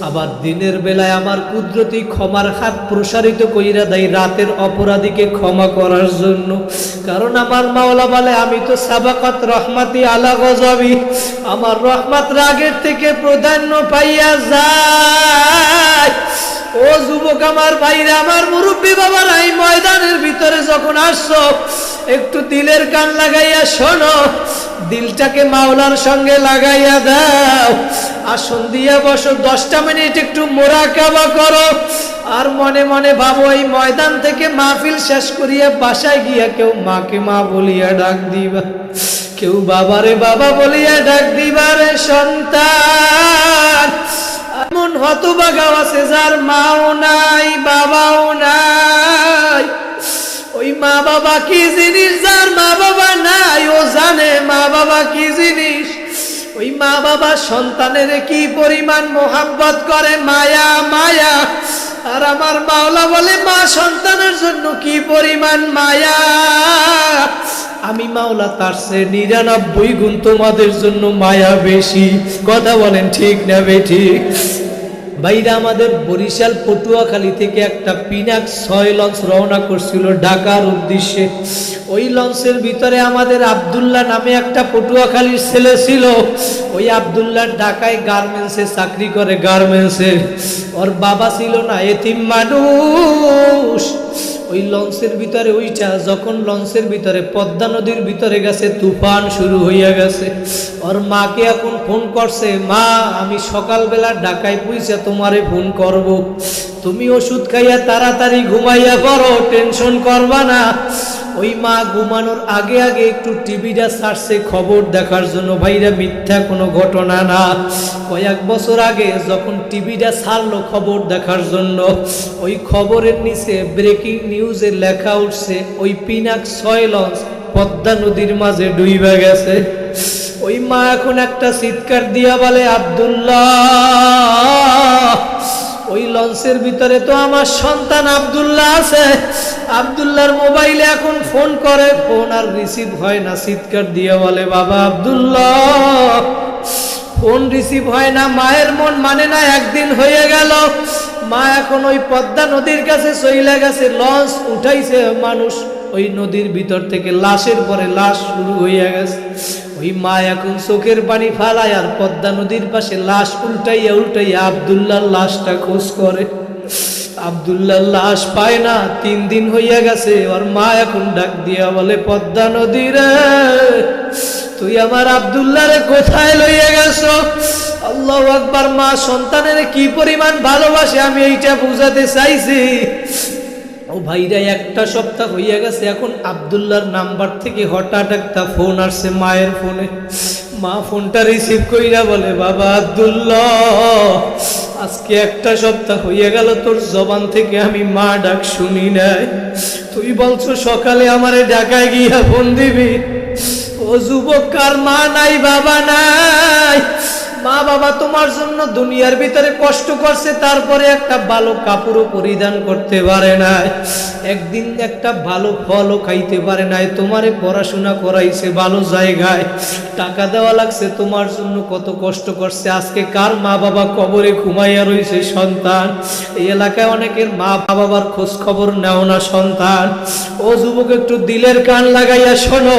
আবার দিনের বেলায় আমার কুদরতি ক্ষমার হাত প্রসারিত কইরা দেয় রাতের অপরাধীকে ক্ষমা করার জন্য। কারণ আমার মাওলা বলে আমি তো সাবাকাত রহমাতি আলা গজবি, আমার রহমত রাগের থেকে প্রাধান্য পাইয়া যায়। ও যুবক আমার ভাইরা, আমার মুরব্বী বাবারা, এই ময়দানের ভিতরে যখন আসছো একটু দিলের কান লাগাইয়া শোনো, দিলটাকে মাওলার সঙ্গে লাগাইয়া দাও। আসন দিয়া বসো, 10টা মিনিট একটু মোরাকাবা করো, আর মনে মনে ভাবো এই ময়দান থেকে মাহফিল শেষ করিয়া বাসায় গিয়া কেউ মাকে মা বলিয়া ডাক দিবা, কেউ বাবারে বাবা বলিয়া ডাক দিবা। রে সন্তান, এমন হতভাগা আছে যার মাও নাই বাবাও নাই। ওই মা বাবা কি জিনিস, যার মা বাবা নাই ও জানে মা বাবা কি জিনিস। ওই মা বাবা সন্তানের কি পরিমাণ মোহাব্বত করে, মায়া মায়া। আর আমার মাওলা বলে মা সন্তানের জন্য কি পরিমাণ মায়া। আমি মাওলা তার চেয়ে 99 গুণ তোমাদের জন্য মায়া বেশি। কথা বলেন ঠিক না বেঠিক? ভাইরা আমাদের বরিশাল পটুয়াখালী থেকে একটা পিনাক 6 লঞ্চ রওনা করছিল ঢাকার উদ্দেশ্যে। ওই লঞ্চের ভিতরে আমাদের আব্দুল্লাহ নামে একটা পটুয়াখালীর ছেলে ছিল। ওই আব্দুল্লাহ ঢাকায় গার্মেন্টসে চাকরি করে, গার্মেন্টসে। ওর বাবা ছিল না, এতিম মানুষ। ওই লঞ্চের ভিতরে ওইটা যখন লঞ্চের ভিতরে পদ্মা নদীর ভিতরে গেছে, তুফান শুরু হইয়া গেছে। ওর মাকে এখন ফোন করছে, মা আমি সকালবেলা ঢাকায় পৌঁছে তোমারে ফোন করব, তুমি ওষুধ খাইয়া তাড়াতাড়ি ঘুমাইয়া পড়ো, টেনশন করবা না। ওই মা ঘুমানোর আগে আগে একটু টিভিটা ছাড়ছে খবর দেখার জন্য। ভাইরা মিথ্যা কোনো ঘটনা না, কয়েক বছর আগে যখন টিভিটা ছাড়লো খবর দেখার জন্য, ওই খবরের নিচে ব্রেকিং নিউজে লেখা উঠছে ওই পিনাক 6 লঞ্চ পদ্মা নদীর মাঝে ডুইবা গেছে। ওই মা এখন একটা চিৎকার দিয়া বলে, আব্দুল্লাহ, ওই লঞ্চের ভিতরে তো আমার সন্তান আব্দুল্লাহ আছে। আব্দুল্লাহর মোবাইলে এখন ফোন করে, ফোন আর রিসিভ হয় না। চিৎকার দিয়া বলে, বাবা আব্দুল্লাহ, ফোন রিসিভ হয় না। মায়ের মন মানে না, একদিন হয়ে গেল। মা এখন ওই পদ্মা নদীর কাছে চইলা গেছে। লঞ্চ উঠাইছে মানুষ ওই নদীর ভিতর থেকে, লাশের পরে লাশ শুরু হইয়া গেছে। ওই মা এখন চোখের পানি ফালায় আর পদ্মা নদীর পাশে লাশ উল্টাইয়া উল্টাইয়া আব্দুল্লাহর লাশটা খোঁজ করে। আব্দুল্লাহর লাশ পায় না, 3 দিন হইয়া গেছে। ওর মা এখন ডাক দিয়া বলে, পদ্মা নদী রে, তুই আমার আব্দুল্লাহরে কোথায় লইয়া গেছো? আল্লাহু আকবার। মা সন্তানের কি পরিমাণ ভালোবাসে আমি এইটা বুঝাতে চাইছি। ও ভাইরা, 1টা সপ্তাহ হইয়া গেছে। এখন আব্দুল্লাহর নাম্বার থেকে হঠাৎ একটা ফোন আসছে মায়ের ফোনে। মা ফোনটা রিসিভ কইরা বলে, বাবা আব্দুল্লাহ, আজকে 1টা সপ্তাহ হইয়া গেল তোর জবান থেকে আমি মা ডাক শুনি নাই। তুই বলছো সকালে আমারে ঢাকায় গিয়া ফোন দিবি। ও যুবক, কার মা নাই বাবা নাই? মা বাবা তোমার জন্য দুনিয়ার ভিতরে কষ্ট করছে, তারপরে একটা ভালো কাপড়ও পরিধান করতে পারে নাই, একদিন একটা ভালো ফলও খাইতে পারে নাই। তোমারে পড়াশোনা করাইছে ভালো জায়গায়, টাকা দেওয়া লাগছে তোমার জন্য, কত কষ্ট করছে। আজকে কার মা বাবা কবরে ঘুমাইয়া রইছে সন্তান? এই এলাকায় অনেকের মা বাবার খোঁজ খবর নেও না সন্তান। ও যুবক, একটু দিলের কান লাগাইয়া শোনো।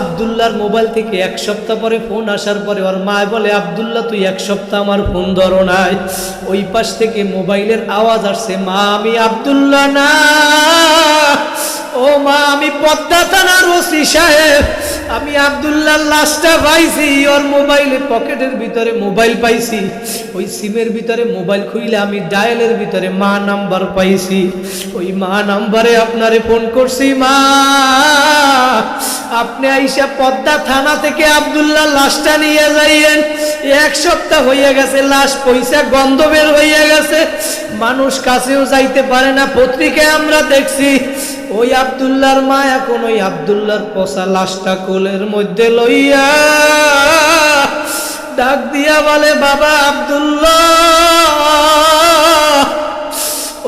আব্দুল্লাহর মোবাইল থেকে 1 সপ্তাহ পরে ফোন আসার পরে ওর মা বলে, আব্দুল্লাহ তুই 1 সপ্তাহ আমার ফোন ধরো নাই। ওই পাশ থেকে মোবাইলের আওয়াজ আসছে, মা আমি আব্দুল্লাহ না, ও মা আমি পদ্মা থানার ওসি সাহেব, আমি আব্দুল্লাহর লাশটা পাইছি। ওর মোবাইলে পকেটের ভিতরে মোবাইল পাইছি, ওই সিমের ভিতরে মোবাইল খুইলে আমি ডায়ালের ভিতরে মা নাম্বার পাইছি। ওই মা নাম্বারে আপনারে ফোন করছি। মা আপনি আইসা পদ্মা থানা থেকে আব্দুল্লাহর লাশটা নিয়ে যাইয়েন। 1 সপ্তাহ হইয়া গেছে, লাশ পয়সা গন্ধ বের হইয়া গেছে, মানুষ কাছেও যাইতে পারে না, পত্রিকায় আমরা দেখছি। ওই আব্দুল্লাহর মা এখন ওই আব্দুল্লাহর পচা লাশটা কোলের মধ্যে লইয়া ডাক দিয়া বলে, বাবা আব্দুল্লাহ।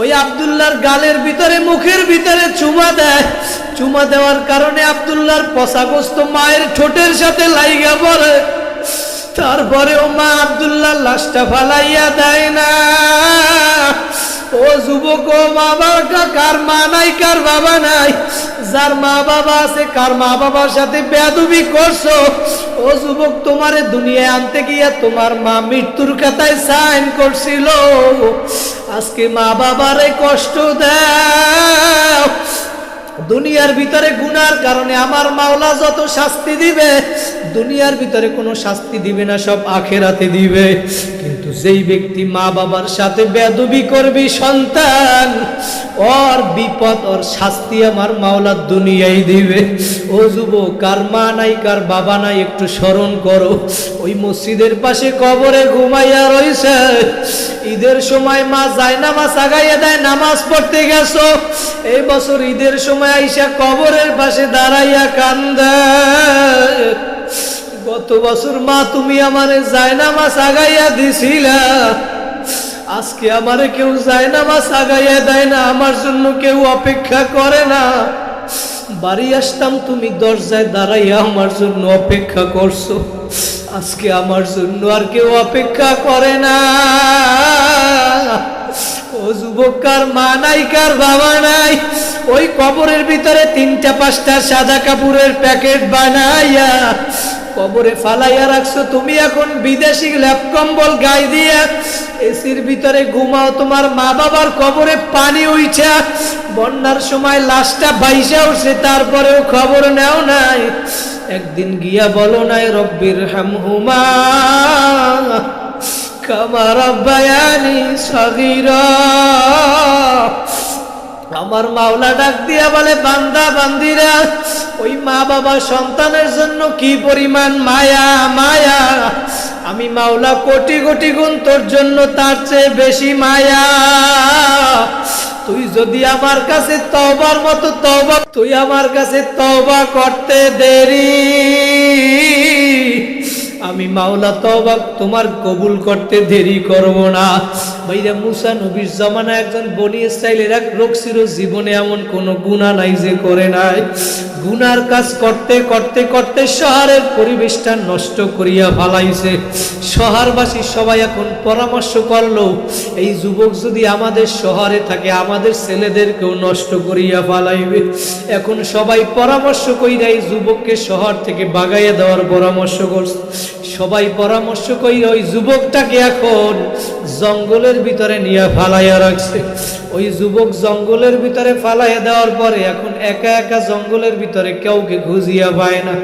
ওই আব্দুল্লাহর গালের ভিতরে মুখের ভিতরে চুমা দেয়। চুমা দেওয়ার কারণে আব্দুল্লাহর পচাগ্রস্ত মায়ের ঠোঁটের সাথে লাইগা পড়ে। তারপরেও মা আব্দুল্লাহর লাশটা ফালাইয়া দেয় না। ও যুবক, ও মা বাবা, কার মা নাই কার বাবা নাই? যার মা বাবা আছে, কার মা বাবার সাথে বেয়াদবি করছো? ও যুবক, তোমারে দুনিয়ায় আনতে গিয়া তোমার মা মৃত্যুর খাতায় সাইন করছিল। আজকে মা বাবারে কষ্ট দাও। দুনিয়ার ভিতরে গুনার কারণে আমার মাওলা যত শাস্তি দিবে, দুনিয়ার ভিতরে কোনো শাস্তি দিবে না, সব আখেরাতে দিবে। কিন্তু যেই ব্যক্তি মা বাবার সাথে বেয়াদবি করবি সন্তান, ওর বিপদ, ওর শাস্তি আমার মাওলা দুনিয়ায় দিবে। ও যুবক, কার মা নাই কার বাবা নাই একটু স্মরণ করো। ওই মসজিদের পাশে কবরে ঘুমাইয়া রইছে। ঈদের সময় মা জায়নামাজ আগাইয়া দেয়, নামাজ পড়তে গেছো। এই বছর ঈদের সময় আইসা কবরের পাশে দাঁড়াইয়া কান্দে। গত বছর মা তুমি আমারে জায়নামাজ আগাইয়া দিছিলা, আজকে আমারে কেউ জায়নামাজ আগাইয়া দেয় না, আমার জন্য কেউ অপেক্ষা করে না। বাড়ি আসতাম, তুমি দরজায় দাঁড়াইয়া আমার জন্য অপেক্ষা করছো, আজকে আমার জন্য আর কেউ অপেক্ষা করে না। ও যুবক, কার মা নাই কার বাবা নাই? ওই কবরের ভিতরে 3টা-5টা সাদা কাপড়ের প্যাকেট বানাইয়া কবরে ফালাইয়া রাখছো। তুমি এখন বিদেশি ল্যাপ কম্বল গায়ে দিয়া এসির ভিতরে ঘুমাও। তোমার মা বাবার কবরে পানি উঠা বন্যার সময় লাশটা ভাইসা উঠছে, তারপরেও খবর নেও নাই। একদিন গিয়া বলো নাই, রব্বির হামহুমা কামা রাব্বায়ানি সগীরা। আমার মাওলা ডাক দিয়া বলে, বান্দা বান্দিরা, ওই মা বাবা সন্তানের জন্য কি পরিমাণ মায়া মায়া, আমি মাওলা কোটি কোটি গুণ তোর জন্য তার চেয়ে বেশি মায়া। তুই যদি আমার কাছে তওবার মতো তওবা, তুই আমার কাছে তওবা করতে দেরি, আমি মাওলা তওবা তোমার কবুল করতে দেরি করব না। ভাইরা মুসা নবীর জমানা একজন বনি ইসরাইলের এক লোক ছিল, জীবনে এমন কোন গুনাহ নাই যে করে নাই। গুনার কাজ করতে করতে করতে শহরের পরিবেশটা নষ্ট করিয়া ফালাইছে। শহরবাসী সবাই এখন পরামর্শ করলো, এই যুবক যদি আমাদের শহরে থাকে আমাদের ছেলেদেরকেও নষ্ট করিয়া ফালাইবে। এখন সবাই পরামর্শ কইরা এই যুবককে শহর থেকে বাগাইয়া দেওয়ার পরামর্শ করছে। সবাই পরামর্শ কইরা ওই যুবকটাকে এখন জঙ্গলের ভিতরে নিয়ে ফালাইয়া রাখছে। ওই যুবক জঙ্গলের ভিতরে ফালাইয়া দেওয়ার পরে এখন একা একা জঙ্গলের ভিতরে কাউকে খুঁজিয়া পায় না।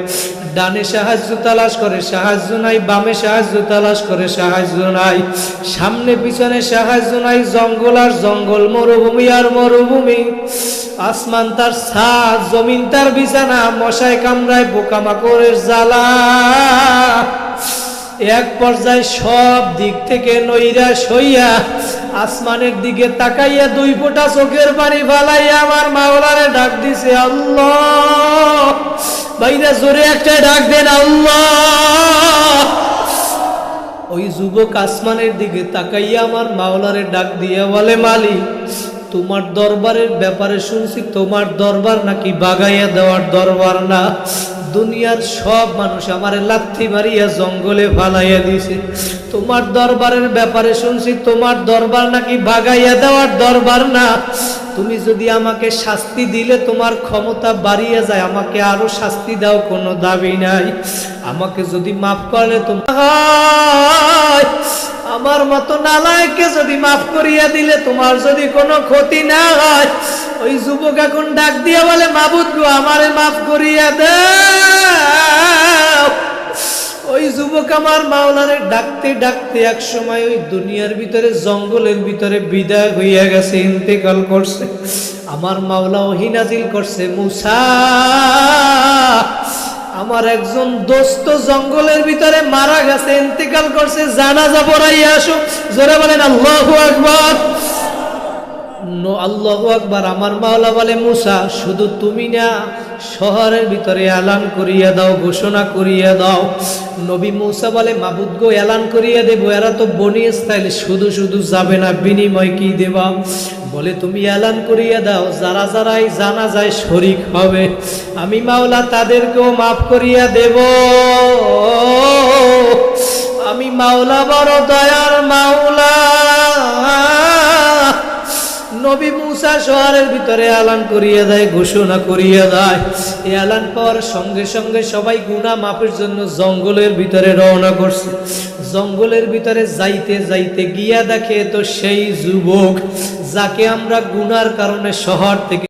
ডানে সাহায্য তালাশ করে, সাহায্য নাই। বামে সাহায্য তালাশ করে, সাহায্য নাই। সামনে পিছনে সাহায্য নাই। জঙ্গল আর জঙ্গল, মরুভূমি আর মরুভূমি। আসমান তার ছাদ, জমিন তার বিছানা, মশায় কামড়ায়, পোকামাকড়ের জ্বালা। এক পর্যায়ে সব দিক থেকে নৈরাশ হইয়া আসমানের দিকে তাকাইয়া দুই ফোঁটা চোখের পানি ফালাইয়া আমার মাওলারে ডাক দিছে, আল্লাহ। ভাইরা জোরে একটা ডাক দেন, আল্লাহ। ওই যুবক আসমানের দিকে তাকাইয়া আমার মাওলারে ডাক দিয়া বলে, মালিক, তোমার দরবারের ব্যাপারে শুনছি তোমার দরবার নাকি বাগাইয়া দেওয়ার দরবার না। দুনিয়ার সব মানুষ আমারে লাথি মারিয়া জঙ্গলে ফালাইয়া দিছে। তোমার দরবারের ব্যাপারে শুনছি তোমার দরবার নাকি বাগাইয়া দেওয়ার দরবার না। তুমি যদি আমাকে শাস্তি দিলে তোমার ক্ষমতা বাড়িয়ে যায়, আমাকে আরো শাস্তি দাও, কোনো দাবি নাই। আমাকে যদি মাফ করলে তোমার, আমার মতো নালায়েককে যদি মাফ করিয়া দিলে তোমার যদি কোনো ক্ষতি না হয়। ওই যুবক এখন ডাক দিয়া বলে, মাবুদ গো, আমারে মাফ করিয়া দাও। ওই যুবক আমার মাওলারে ডাকতে ডাকতে এক সময় ওই দুনিয়ার ভিতরে জঙ্গলের ভিতরে বিদায় হইয়া গেছে, ইন্তেকাল করছে। আমার মাওলা ওহী নাজিল করছে, মুসা, আমার একজন দোস্ত জঙ্গলের ভিতরে মারা গেছে, ইন্তেকাল করছে, জানাজা পড়াইয়া আসো। জোরে বলেন আল্লাহু আকবার। আল্লাহু আকবার। আমার মাওলা বলে, মুসা, শুধু তুমি না, শহরের ভিতরে এলান করিয়া দাও, ঘোষণা করিয়া দাও। নবী মুসা বলে, মাবুদ গো, এলান করিয়া দেব, এরা তো বনি ইসরাইল, শুধু শুধু যাবে না, বিনিময় কি দেবা? বলে, তুমি এলান করিয়া দাও, যারা যারাই জানা যায় শরীক হবে, আমি মাওলা তাদেরকেও মাফ করিয়া দেব। আমি মাওলা বড় দয়ার মাওলা। নবী মুসা শহরের ভিতরে এলান করিয়া দেয়, ঘোষণা করিয়া দেয়। এই এলান পাওয়ার সঙ্গে সঙ্গে সবাই গুনাহ মাফের জন্য জঙ্গলের ভিতরে রওনা করছে। জঙ্গলের ভিতরে যাইতে যাইতে গিয়া দেখে তো সেই যুবক যাকে আমরা গুনার কারণে শহর থেকে